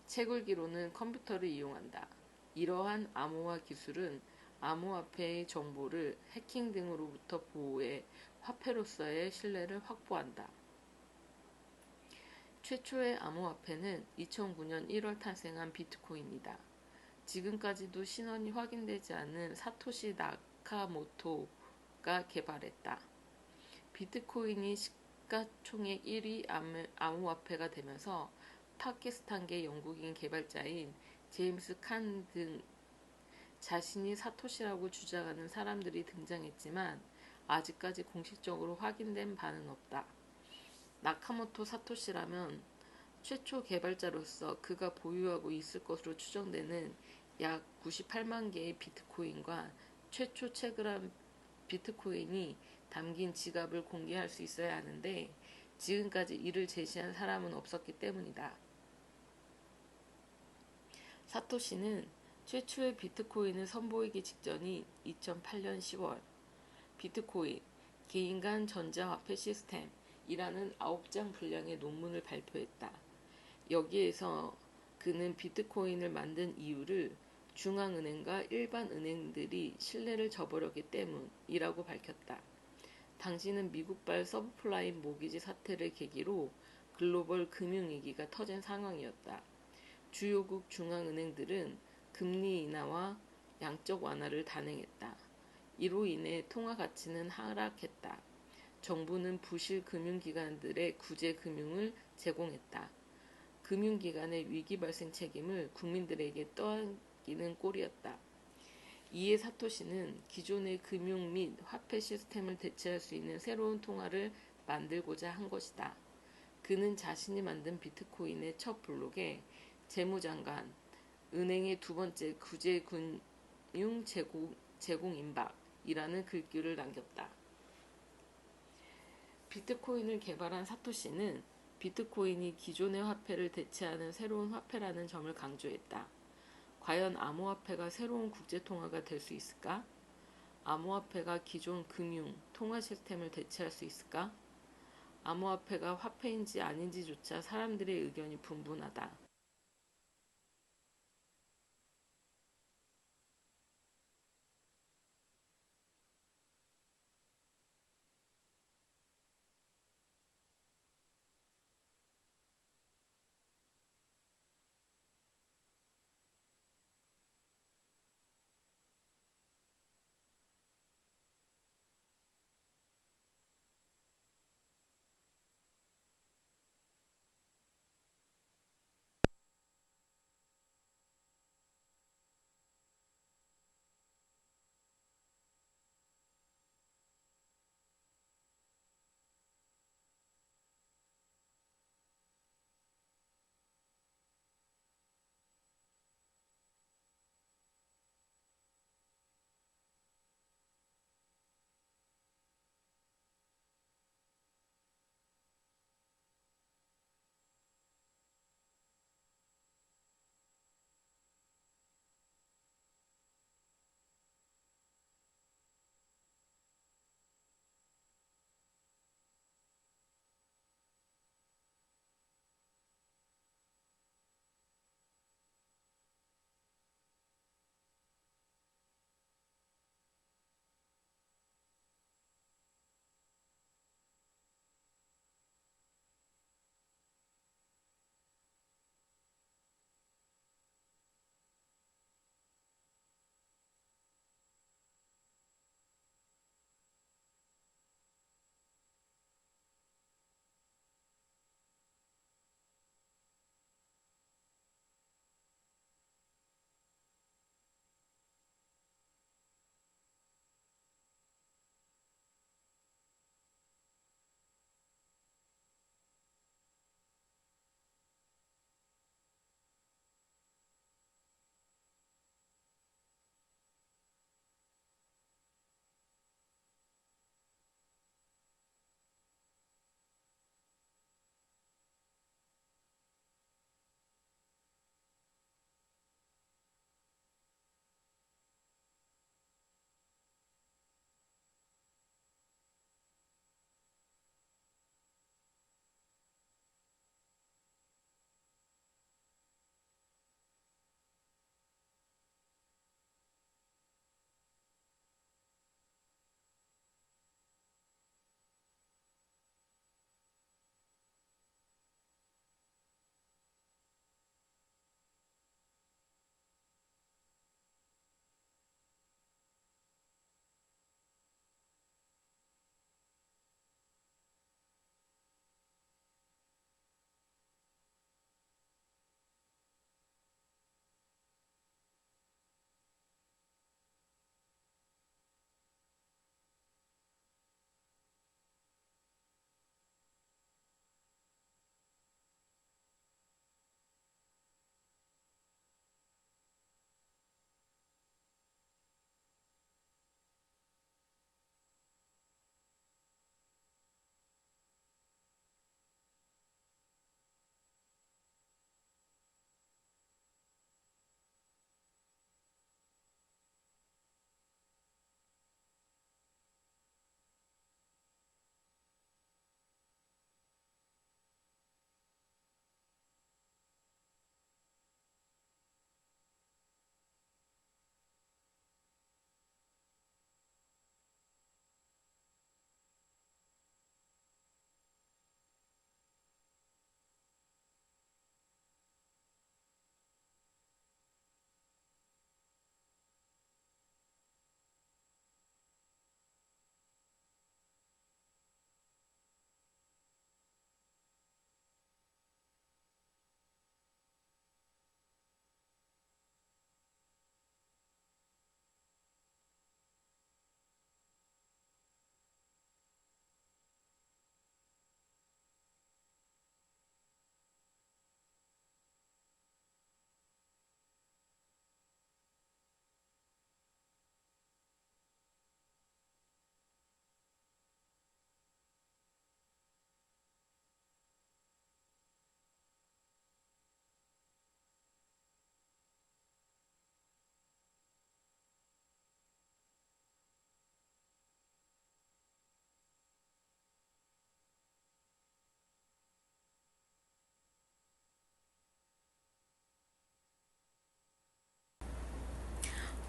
채굴기로는 컴퓨터를 이용한다. 이러한 암호화 기술은 암호화폐의 정보를 해킹 등으로부터 보호해 화폐로서의 신뢰를 확보한다. 최초의 암호화폐는 2009년 1월 탄생한 비트코인이다. 지금까지도 신원이 확인되지 않은 사토시 나카모토가 개발했다. 비트코인이 시가총액 1위 암호화폐가 되면서 파키스탄계 영국인 개발자인 제임스 칸 등 자신이 사토시라고 주장하는 사람들이 등장했지만 아직까지 공식적으로 확인된 바는 없다. 나카모토 사토시라면 최초 개발자로서 그가 보유하고 있을 것으로 추정되는 약 98만 개의 비트코인과 최초 채굴한 비트코인이 담긴 지갑을 공개할 수 있어야 하는데 지금까지 이를 제시한 사람은 없었기 때문이다. 사토시는 최초의 비트코인을 선보이기 직전인 2008년 10월 비트코인, 개인 간 전자화폐 시스템이라는 9장 분량의 논문을 발표했다. 여기에서 그는 비트코인을 만든 이유를 중앙은행과 일반 은행들이 신뢰를 저버렸기 때문이라고 밝혔다. 당시는 미국발 서브프라임 모기지 사태를 계기로 글로벌 금융위기가 터진 상황이었다. 주요국 중앙은행들은 금리 인하와 양적 완화를 단행했다. 이로 인해 통화 가치는 하락했다. 정부는 부실 금융기관들의 구제 금융을 제공했다. 금융기관의 위기 발생 책임을 국민들에게 떠안기는 꼴이었다. 이에 사토시는 기존의 금융 및 화폐 시스템을 대체할 수 있는 새로운 통화를 만들고자 한 것이다. 그는 자신이 만든 비트코인의 첫 블록에 재무장관, 은행의 두 번째 구제금융 제공 임박이라는 글귀를 남겼다. 비트코인을 개발한 사토시는 비트코인이 기존의 화폐를 대체하는 새로운 화폐라는 점을 강조했다. 과연 암호화폐가 새로운 국제통화가 될 수 있을까? 암호화폐가 기존 금융, 통화 시스템을 대체할 수 있을까? 암호화폐가 화폐인지 아닌지조차 사람들의 의견이 분분하다.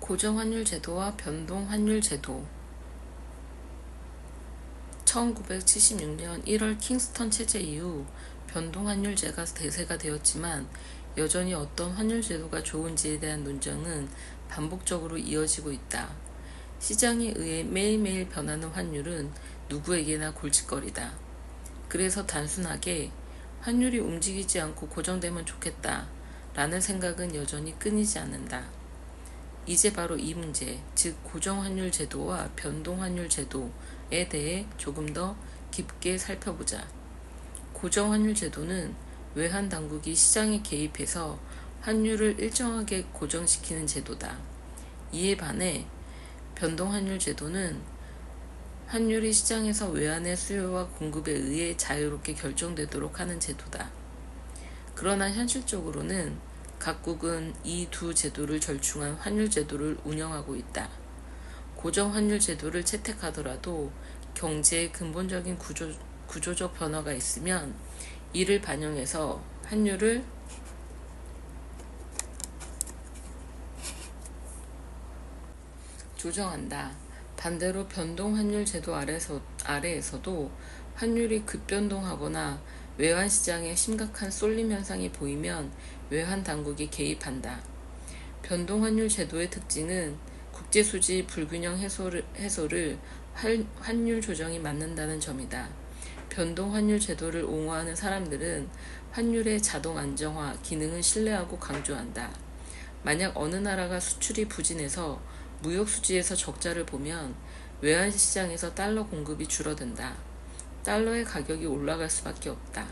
고정환율 제도와 변동환율 제도. 1976년 1월 킹스턴 체제 이후 변동환율제가 대세가 되었지만 여전히 어떤 환율 제도가 좋은지에 대한 논쟁은 반복적으로 이어지고 있다. 시장에 의해 매일매일 변하는 환율은 누구에게나 골칫거리다. 그래서 단순하게 환율이 움직이지 않고 고정되면 좋겠다 라는 생각은 여전히 끊이지 않는다. 이제 바로 이 문제, 즉 고정환율 제도와 변동환율 제도에 대해 조금 더 깊게 살펴보자. 고정환율 제도는 외환 당국이 시장에 개입해서 환율을 일정하게 고정시키는 제도다. 이에 반해 변동환율 제도는 환율이 시장에서 외환의 수요와 공급에 의해 자유롭게 결정되도록 하는 제도다. 그러나 현실적으로는 각국은 이 두 제도를 절충한 환율 제도를 운영하고 있다. 고정 환율 제도를 채택하더라도 경제의 근본적인 구조적 변화가 있으면 이를 반영해서 환율을 조정한다. 반대로 변동 환율 제도 아래에서도 환율이 급변동하거나 외환 시장에 심각한 쏠림 현상이 보이면 외환 당국이 개입한다. 변동 환율 제도의 특징은 국제 수지 불균형 해소를 환율 조정이 맡는다는 점이다. 변동 환율 제도를 옹호하는 사람들은 환율의 자동 안정화 기능을 신뢰하고 강조한다. 만약 어느 나라가 수출이 부진해서 무역 수지에서 적자를 보면 외환 시장에서 달러 공급이 줄어든다. 달러의 가격이 올라갈 수밖에 없다.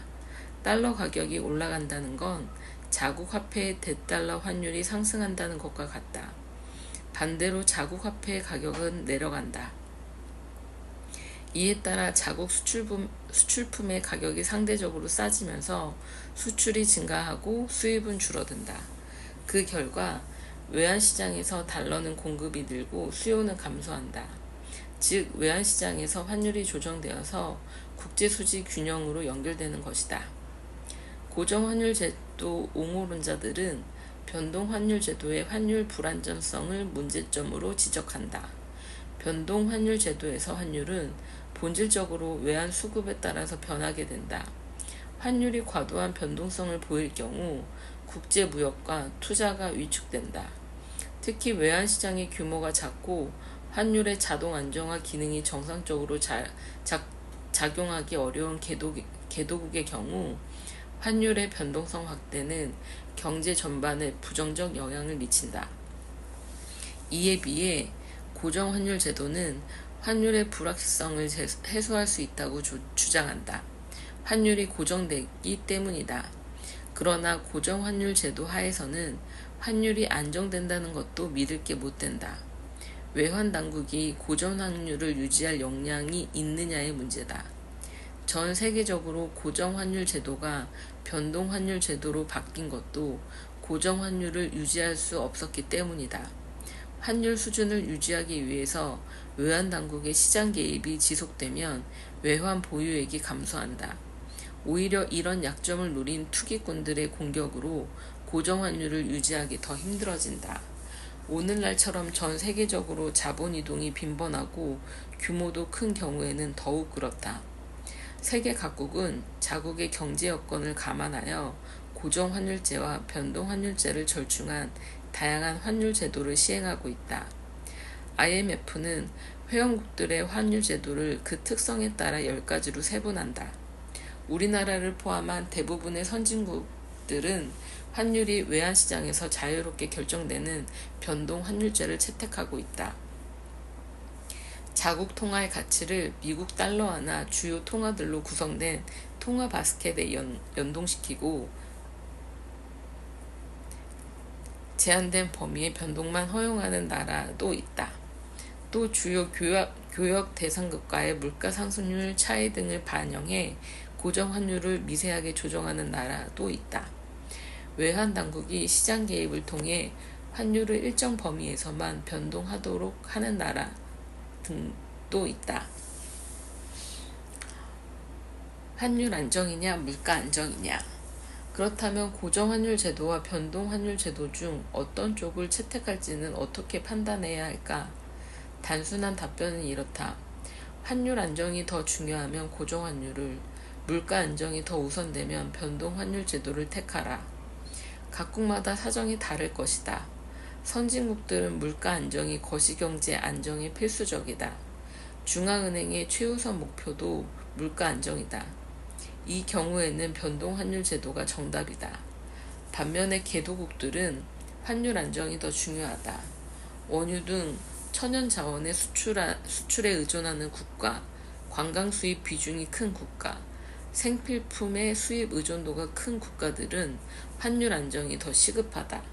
달러 가격이 올라간다는 건 자국 화폐의 대달러 환율이 상승한다는 것과 같다. 반대로 자국 화폐의 가격은 내려간다. 이에 따라 자국 수출품의 가격이 상대적으로 싸지면서 수출이 증가하고 수입은 줄어든다. 그 결과 외환시장에서 달러는 공급이 늘고 수요는 감소한다. 즉 외환시장에서 환율이 조정되어서 국제수지 균형으로 연결되는 것이다. 고정환율 제도 옹호론자들은 변동환율 제도의 환율 불안정성을 문제점으로 지적한다. 변동환율 제도에서 환율은 본질적으로 외환 수급에 따라서 변하게 된다. 환율이 과도한 변동성을 보일 경우 국제무역과 투자가 위축된다. 특히 외환시장의 규모가 작고 환율의 자동 안정화 기능이 정상적으로 작용하기 어려운 개도국의 경우 환율의 변동성 확대는 경제 전반에 부정적 영향을 미친다. 이에 비해 고정환율 제도는 환율의 불확실성을 해소할 수 있다고 주장한다. 환율이 고정되기 때문이다. 그러나 고정환율 제도 하에서는 환율이 안정된다는 것도 믿을 게 못 된다. 외환 당국이 고정환율을 유지할 역량이 있느냐의 문제다. 전 세계적으로 고정환율 제도가 변동환율 제도로 바뀐 것도 고정환율을 유지할 수 없었기 때문이다. 환율 수준을 유지하기 위해서 외환 당국의 시장 개입이 지속되면 외환 보유액이 감소한다. 오히려 이런 약점을 노린 투기꾼들의 공격으로 고정환율을 유지하기 더 힘들어진다. 오늘날처럼 전 세계적으로 자본 이동이 빈번하고 규모도 큰 경우에는 더욱 그렇다. 세계 각국은 자국의 경제 여건을 감안하여 고정환율제와 변동환율제를 절충한 다양한 환율 제도를 시행하고 있다. IMF는 회원국들의 환율 제도를 그 특성에 따라 10가지로 세분한다. 우리나라를 포함한 대부분의 선진국들은 환율이 외환시장에서 자유롭게 결정되는 변동환율제를 채택하고 있다. 자국 통화의 가치를 미국 달러화나 주요 통화들로 구성된 통화 바스켓에 연동시키고 제한된 범위의 변동만 허용하는 나라도 있다. 또 주요 교역 대상국과의 물가 상승률 차이 등을 반영해 고정환율을 미세하게 조정하는 나라도 있다. 외환 당국이 시장 개입을 통해 환율을 일정 범위에서만 변동하도록 하는 나라 등도 있다. 환율 안정이냐 물가 안정이냐. 그렇다면 고정환율 제도와 변동환율 제도 중 어떤 쪽을 채택할지는 어떻게 판단해야 할까? 단순한 답변은 이렇다. 환율 안정이 더 중요하면 고정환율을, 물가 안정이 더 우선되면 변동환율 제도를 택하라. 각국마다 사정이 다를 것이다. 선진국들은 물가 안정이 거시경제 안정이 필수적이다. 중앙은행의 최우선 목표도 물가 안정이다. 이 경우에는 변동환율 제도가 정답이다. 반면에 개도국들은 환율 안정이 더 중요하다. 원유 등 천연 자원의 수출에 의존하는 국가, 관광 수입 비중이 큰 국가, 생필품의 수입 의존도가 큰 국가들은 환율 안정이 더 시급하다.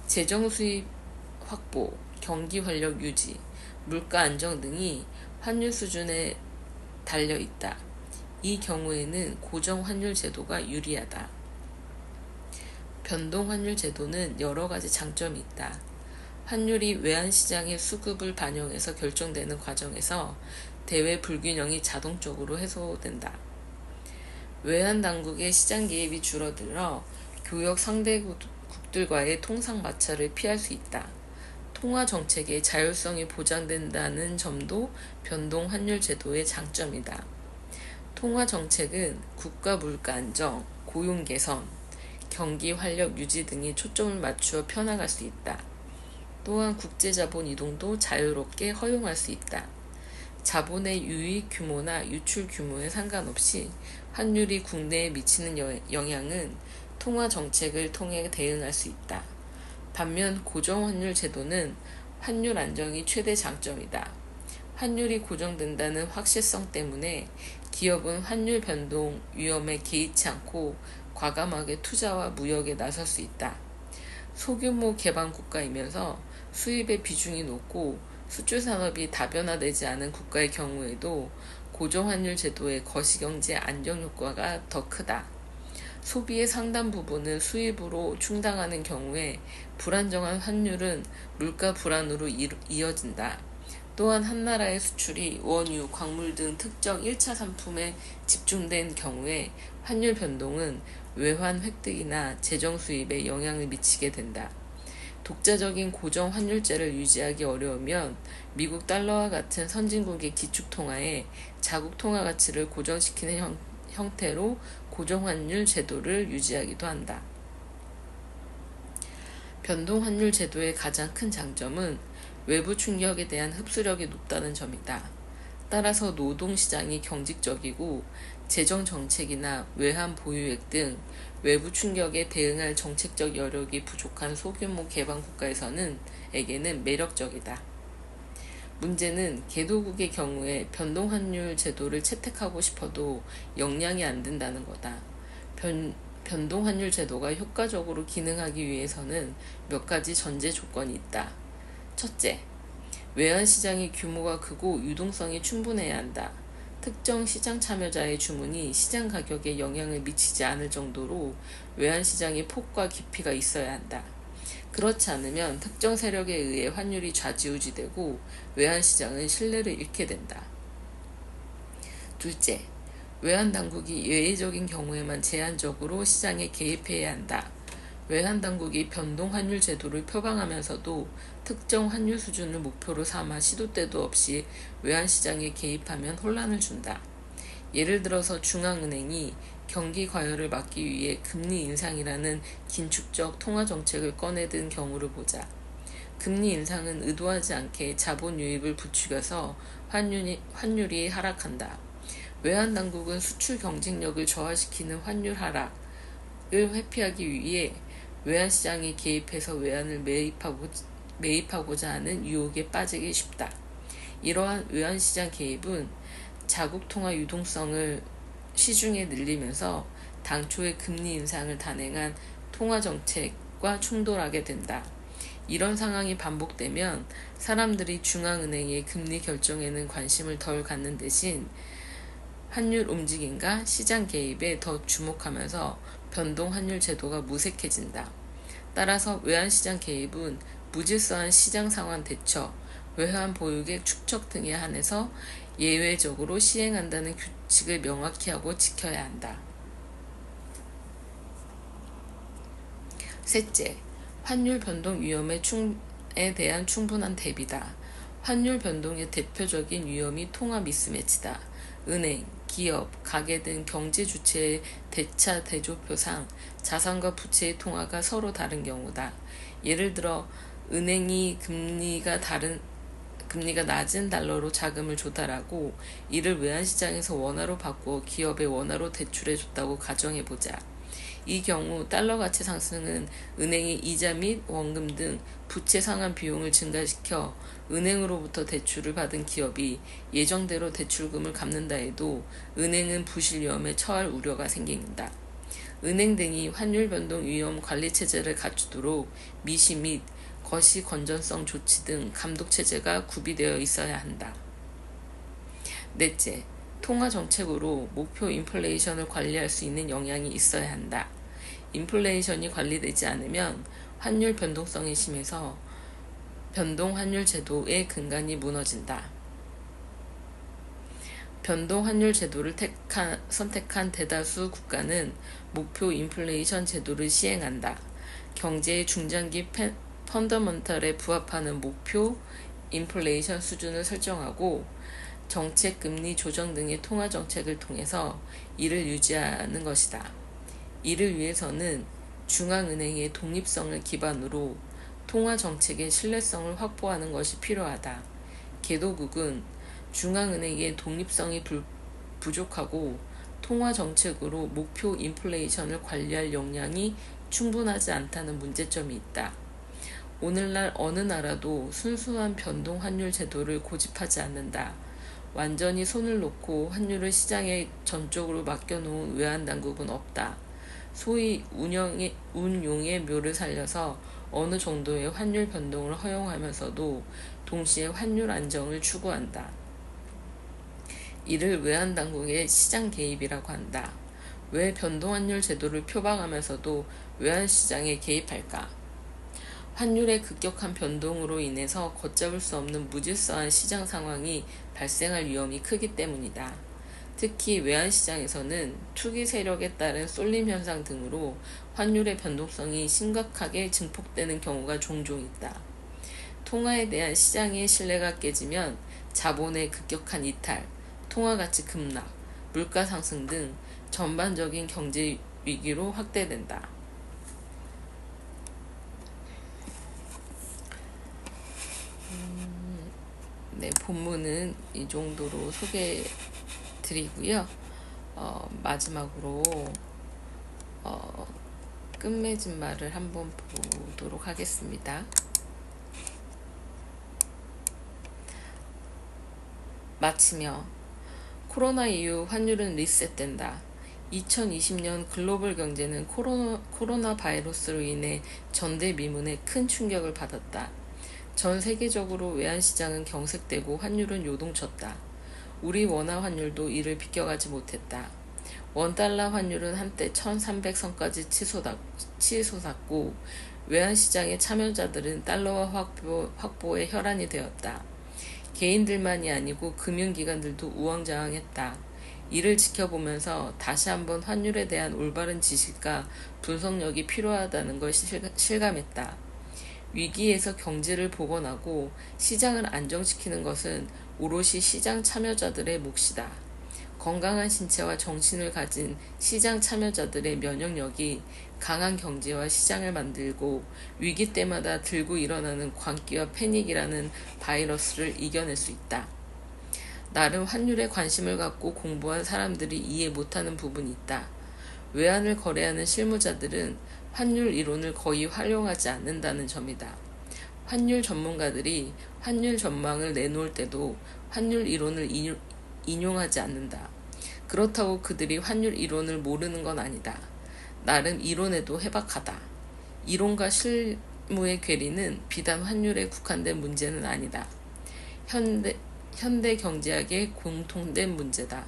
재정 수입 확보, 경기 활력 유지, 물가 안정 등이 환율 수준에 달려 있다. 이 경우에는 고정 환율 제도가 유리하다. 변동 환율 제도는 여러 가지 장점이 있다. 환율이 외환시장의 수급을 반영해서 결정되는 과정에서 대외 불균형이 자동적으로 해소된다. 외환당국의 시장 개입이 줄어들어 교역 상대국들과의 통상 마찰을 피할 수 있다. 통화 정책의 자율성이 보장된다는 점도 변동 환율 제도의 장점이다. 통화 정책은 국가 물가 안정, 고용 개선, 경기 활력 유지 등에 초점을 맞추어 펴나갈 수 있다. 또한 국제자본 이동도 자유롭게 허용할 수 있다. 자본의 유입 규모나 유출 규모에 상관없이 환율이 국내에 미치는 영향은 통화 정책을 통해 대응할 수 있다. 반면 고정환율 제도는 환율 안정이 최대 장점이다. 환율이 고정된다는 확실성 때문에 기업은 환율 변동 위험에 개의치 않고 과감하게 투자와 무역에 나설 수 있다. 소규모 개방 국가이면서 수입의 비중이 높고 수출 산업이 다변화되지 않은 국가의 경우에도 고정환율 제도의 거시경제 안정 효과가 더 크다. 소비의 상당 부분을 수입으로 충당하는 경우에 불안정한 환율은 물가 불안으로 이어진다. 또한 한 나라의 수출이 원유, 광물 등 특정 1차 상품에 집중된 경우에 환율 변동은 외환 획득이나 재정 수입에 영향을 미치게 된다. 독자적인 고정 환율제를 유지하기 어려우면 미국 달러와 같은 선진국의 기축통화에 자국 통화 가치를 고정시키는 형태로 고정환율 제도를 유지하기도 한다. 변동환율 제도의 가장 큰 장점은 외부 충격에 대한 흡수력이 높다는 점이다. 따라서 노동시장이 경직적이고 재정 정책이나 외환 보유액 등 외부 충격에 대응할 정책적 여력이 부족한 소규모 개방 국가에게는 매력적이다. 문제는 개도국의 경우에 변동환율 제도를 채택하고 싶어도 역량이 안 된다는 거다. 변동환율 제도가 효과적으로 기능하기 위해서는 몇 가지 전제 조건이 있다. 첫째, 외환시장의 규모가 크고 유동성이 충분해야 한다. 특정 시장 참여자의 주문이 시장 가격에 영향을 미치지 않을 정도로 외환시장의 폭과 깊이가 있어야 한다. 그렇지 않으면 특정 세력에 의해 환율이 좌지우지되고 외환시장은 신뢰를 잃게 된다. 둘째, 외환당국이 예외적인 경우에만 제한적으로 시장에 개입해야 한다. 외환당국이 변동환율 제도를 표방하면서도 특정 환율 수준을 목표로 삼아 시도 때도 없이 외환시장에 개입하면 혼란을 준다. 예를 들어서 중앙은행이 경기 과열을 막기 위해 금리 인상이라는 긴축적 통화정책을 꺼내든 경우를 보자. 금리 인상은 의도하지 않게 자본 유입을 부추겨서 환율이 하락한다. 외환당국은 수출 경쟁력을 저하시키는 환율 하락을 회피하기 위해 외환시장에 개입해서 외환을 매입하고자 하는 유혹에 빠지기 쉽다. 이러한 외환시장 개입은 자국 통화 유동성을 시중에 늘리면서 당초의 금리 인상을 단행한 통화정책과 충돌하게 된다. 이런 상황이 반복되면 사람들이 중앙은행의 금리 결정에는 관심을 덜 갖는 대신 환율 움직임과 시장 개입에 더 주목하면서 변동환율 제도가 무색해진다. 따라서 외환시장 개입은 무질서한 시장 상황 대처, 외환 보유액 축적 등에 한해서 예외적으로 시행한다는 규칙을 명확히 하고 지켜야 한다. 셋째, 환율 변동 위험에 대한 충분한 대비다. 환율 변동의 대표적인 위험이 통화 미스매치다. 은행, 기업, 가계 등 경제 주체의 대차 대조표상 자산과 부채의 통화가 서로 다른 경우다. 예를 들어 은행이 금리가 낮은 달러로 자금을 조달하고 이를 외환시장에서 원화로 바꾸어 기업에 원화로 대출해줬다고 가정해보자. 이 경우 달러 가치 상승은 은행의 이자 및 원금 등 부채 상환 비용을 증가시켜 은행으로부터 대출을 받은 기업이 예정대로 대출금을 갚는다 해도 은행은 부실 위험에 처할 우려가 생긴다. 은행 등이 환율 변동 위험 관리 체제를 갖추도록 미시 및 거시 건전성 조치 등 감독 체제가 구비되어 있어야 한다. 넷째, 통화 정책으로 목표 인플레이션을 관리할 수 있는 역량이 있어야 한다. 인플레이션이 관리되지 않으면 환율 변동성이 심해서 변동 환율 제도의 근간이 무너진다. 변동 환율 제도를 선택한 대다수 국가는 목표 인플레이션 제도를 시행한다. 경제의 중장기 펀더먼털에 부합하는 목표 인플레이션 수준을 설정하고 정책 금리 조정 등의 통화 정책을 통해서 이를 유지하는 것이다. 이를 위해서는 중앙은행의 독립성을 기반으로 통화 정책의 신뢰성을 확보하는 것이 필요하다. 개도국은 중앙은행의 독립성이 부족하고 통화 정책으로 목표 인플레이션을 관리할 역량이 충분하지 않다는 문제점이 있다. 오늘날 어느 나라도 순수한 변동 환율 제도를 고집하지 않는다. 완전히 손을 놓고 환율을 시장에 전적으로 맡겨놓은 외환당국은 없다. 소위 운용의 묘를 살려서 어느 정도의 환율 변동을 허용하면서도 동시에 환율 안정을 추구한다. 이를 외환당국의 시장 개입이라고 한다. 왜 변동환율 제도를 표방하면서도 외환시장에 개입할까? 환율의 급격한 변동으로 인해서 걷잡을 수 없는 무질서한 시장 상황이 발생할 위험이 크기 때문이다. 특히 외환시장에서는 투기 세력에 따른 쏠림 현상 등으로 환율의 변동성이 심각하게 증폭되는 경우가 종종 있다. 통화에 대한 시장의 신뢰가 깨지면 자본의 급격한 이탈, 통화가치 급락, 물가 상승 등 전반적인 경제 위기로 확대된다. 네, 본문은 이 정도로 소개해 드리고요. 마지막으로 끝맺은 말을 한번 보도록 하겠습니다. 마치며 코로나 이후 환율은 리셋된다. 2020년 글로벌 경제는 코로나 바이러스로 인해 전대미문에 큰 충격을 받았다. 전 세계적으로 외환시장은 경색되고 환율은 요동쳤다. 우리 원화 환율도 이를 비껴가지 못했다. 원달러 환율은 한때 1300선까지 치솟았고 외환시장의 참여자들은 달러화 확보에 혈안이 되었다. 개인들만이 아니고 금융기관들도 우왕좌왕했다. 이를 지켜보면서 다시 한번 환율에 대한 올바른 지식과 분석력이 필요하다는 걸 실감했다. 위기에서 경제를 복원하고 시장을 안정시키는 것은 오롯이 시장 참여자들의 몫이다. 건강한 신체와 정신을 가진 시장 참여자들의 면역력이 강한 경제와 시장을 만들고 위기 때마다 들고 일어나는 광기와 패닉이라는 바이러스를 이겨낼 수 있다. 나름 환율에 관심을 갖고 공부한 사람들이 이해 못하는 부분이 있다. 외환을 거래하는 실무자들은 환율 이론을 거의 활용하지 않는다는 점이다. 환율 전문가들이 환율 전망을 내놓을 때도 환율 이론을 인용하지 않는다. 그렇다고 그들이 환율 이론을 모르는 건 아니다. 나름 이론에도 해박하다. 이론과 실무의 괴리는 비단 환율에 국한된 문제는 아니다. 현대 경제학의 공통된 문제다.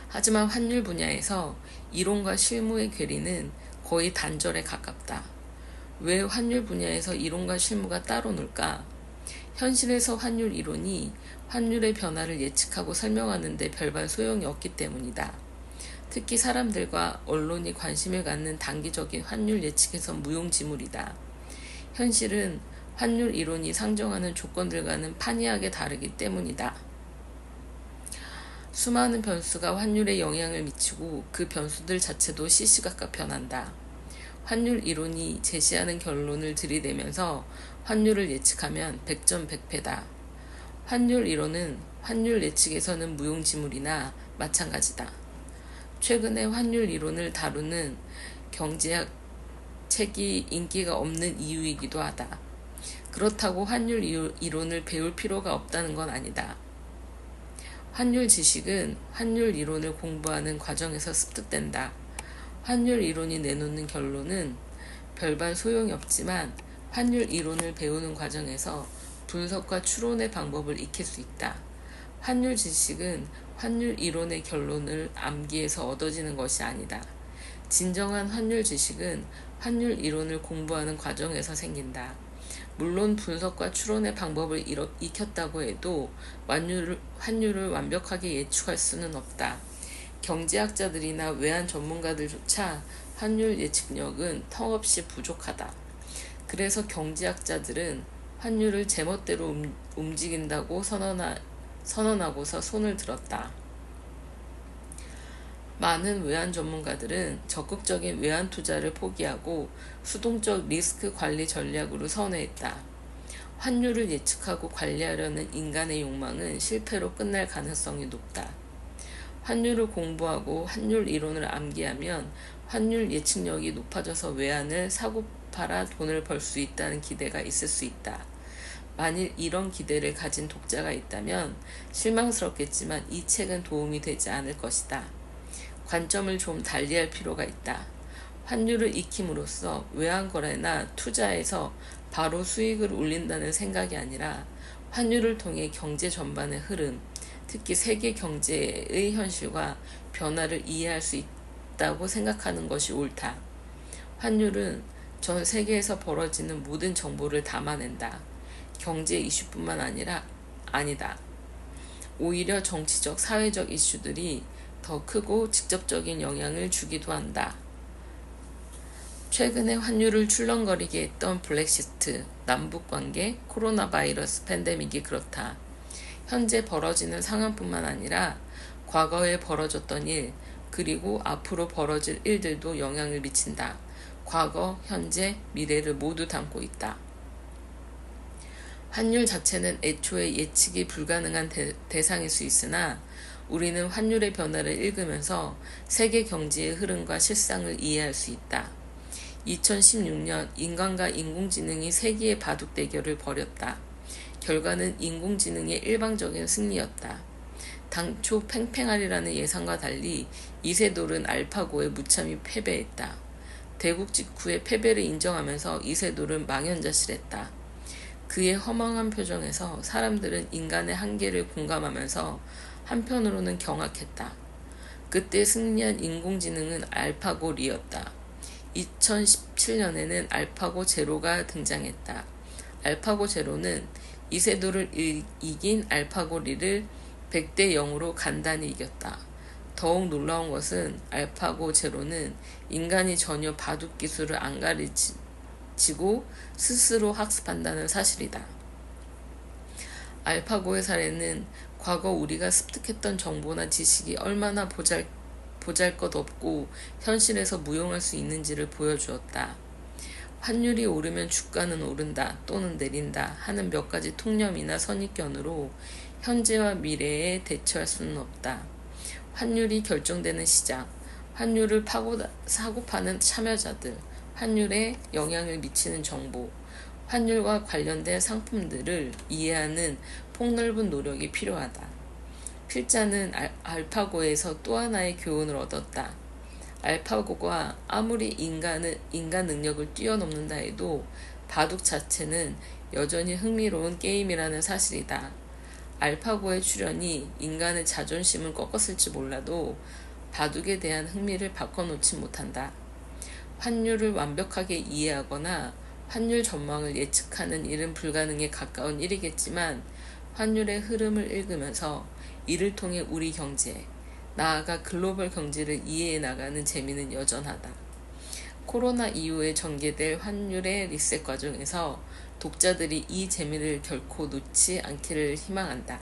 하지만 환율 분야에서 이론과 실무의 괴리는 거의 단절에 가깝다. 왜 환율 분야에서 이론과 실무가 따로 놀까? 현실에서 환율 이론이 환율의 변화를 예측하고 설명하는 데 별반 소용이 없기 때문이다. 특히 사람들과 언론이 관심을 갖는 단기적인 환율 예측에선 무용지물이다. 현실은 환율 이론이 상정하는 조건들과는 판이하게 다르기 때문이다. 수많은 변수가 환율에 영향을 미치고 그 변수들 자체도 시시각각 변한다. 환율 이론이 제시하는 결론을 들이대면서 환율을 예측하면 백전백패다. 환율 이론은 환율 예측에서는 무용지물이나 마찬가지다. 최근에 환율 이론을 다루는 경제학 책이 인기가 없는 이유이기도 하다. 그렇다고 환율 이론을 배울 필요가 없다는 건 아니다. 환율 지식은 환율 이론을 공부하는 과정에서 습득된다. 환율 이론이 내놓는 결론은 별반 소용이 없지만 환율 이론을 배우는 과정에서 분석과 추론의 방법을 익힐 수 있다. 환율 지식은 환율 이론의 결론을 암기해서 얻어지는 것이 아니다. 진정한 환율 지식은 환율 이론을 공부하는 과정에서 생긴다. 물론 분석과 추론의 방법을 익혔다고 해도 환율을 완벽하게 예측할 수는 없다. 경제학자들이나 외환 전문가들조차 환율 예측력은 턱없이 부족하다. 그래서 경제학자들은 환율을 제멋대로 움직인다고 선언하고서 손을 들었다. 많은 외환 전문가들은 적극적인 외환 투자를 포기하고 수동적 리스크 관리 전략으로 선회했다. 환율을 예측하고 관리하려는 인간의 욕망은 실패로 끝날 가능성이 높다. 환율을 공부하고 환율 이론을 암기하면 환율 예측력이 높아져서 외환을 사고 팔아 돈을 벌 수 있다는 기대가 있을 수 있다. 만일 이런 기대를 가진 독자가 있다면 실망스럽겠지만 이 책은 도움이 되지 않을 것이다. 관점을 좀 달리할 필요가 있다. 환율을 익힘으로써 외환거래나 투자에서 바로 수익을 올린다는 생각이 아니라 환율을 통해 경제 전반의 흐름, 특히 세계 경제의 현실과 변화를 이해할 수 있다고 생각하는 것이 옳다. 환율은 전 세계에서 벌어지는 모든 정보를 담아낸다. 경제 이슈뿐만 아니다. 오히려 정치적, 사회적 이슈들이 더 크고 직접적인 영향을 주기도 한다. 최근에 환율을 출렁거리게 했던 브렉시트, 남북관계, 코로나 바이러스 팬데믹이 그렇다. 현재 벌어지는 상황뿐만 아니라 과거에 벌어졌던 일, 그리고 앞으로 벌어질 일들도 영향을 미친다. 과거, 현재, 미래를 모두 담고 있다. 환율 자체는 애초에 예측이 불가능한 대상일 수 있으나 우리는 환율의 변화를 읽으면서 세계 경제의 흐름과 실상을 이해할 수 있다. 2016년 인간과 인공지능이 세기의 바둑 대결을 벌였다. 결과는 인공지능의 일방적인 승리였다. 당초 팽팽하리라는 예상과 달리 이세돌은 알파고에 무참히 패배했다. 대국 직후에 패배를 인정하면서 이세돌은 망연자실했다. 그의 허망한 표정에서 사람들은 인간의 한계를 공감하면서 한편으로는 경악했다. 그때 승리한 인공지능은 알파고 리였다. 2017년에는 알파고 제로가 등장했다. 알파고 제로는 이세돌을 이긴 알파고 리를 100대 0으로 간단히 이겼다. 더욱 놀라운 것은 알파고 제로는 인간이 전혀 바둑 기술을 안 가르치고 스스로 학습한다는 사실이다. 알파고의 사례는 과거 우리가 습득했던 정보나 지식이 얼마나 보잘것없고 현실에서 무용할 수 있는지를 보여주었다. 환율이 오르면 주가는 오른다 또는 내린다 하는 몇 가지 통념이나 선입견으로 현재와 미래에 대처할 수는 없다. 환율이 결정되는 시장, 환율을 사고 파는 참여자들, 환율에 영향을 미치는 정보, 환율과 관련된 상품들을 이해하는 폭넓은 노력이 필요하다. 필자는 알파고에서 또 하나의 교훈을 얻었다. 알파고가 아무리 인간 능력을 뛰어넘는다 해도 바둑 자체는 여전히 흥미로운 게임이라는 사실이다. 알파고의 출현이 인간의 자존심을 꺾었을지 몰라도 바둑에 대한 흥미를 바꿔놓지 못한다. 환율을 완벽하게 이해하거나 환율 전망을 예측하는 일은 불가능에 가까운 일이겠지만 환율의 흐름을 읽으면서 이를 통해 우리 경제, 나아가 글로벌 경제를 이해해 나가는 재미는 여전하다. 코로나 이후에 전개될 환율의 리셋 과정에서 독자들이 이 재미를 결코 놓지 않기를 희망한다.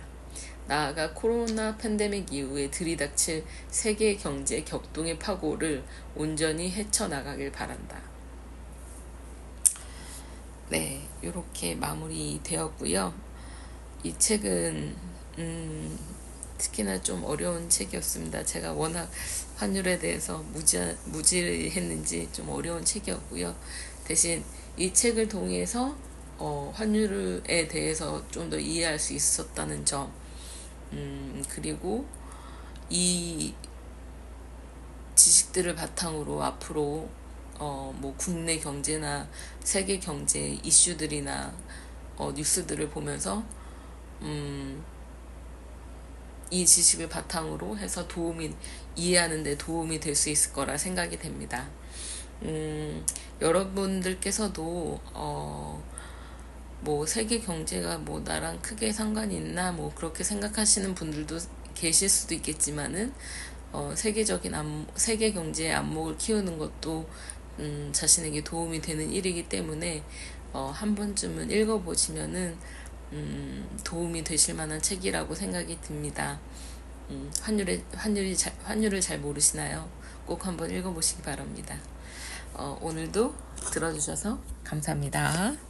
나아가 코로나 팬데믹 이후에 들이닥칠 세계 경제 격동의 파고를 온전히 헤쳐나가길 바란다. 네, 이렇게 마무리되었고요. 이 책은 특히나 좀 어려운 책이었습니다. 제가 워낙 환율에 대해서 무지했는지 좀 어려운 책이었고요. 대신 이 책을 통해서 환율에 대해서 좀 더 이해할 수 있었다는 점, 그리고 이 지식들을 바탕으로 앞으로 뭐 국내 경제나 세계 경제 이슈들이나 뉴스들을 보면서 이 지식을 바탕으로 해서 이해하는 데 도움이 될 수 있을 거라 생각이 됩니다. 여러분들께서도 뭐 세계 경제가 뭐 나랑 크게 상관이 있나 뭐 그렇게 생각하시는 분들도 계실 수도 있겠지만은 세계 경제의 안목을 키우는 것도 자신에게 도움이 되는 일이기 때문에 한 번쯤은 읽어보시면은 도움이 되실 만한 책이라고 생각이 듭니다. 환율을 잘 모르시나요? 꼭 한번 읽어보시기 바랍니다. 오늘도 들어주셔서 감사합니다.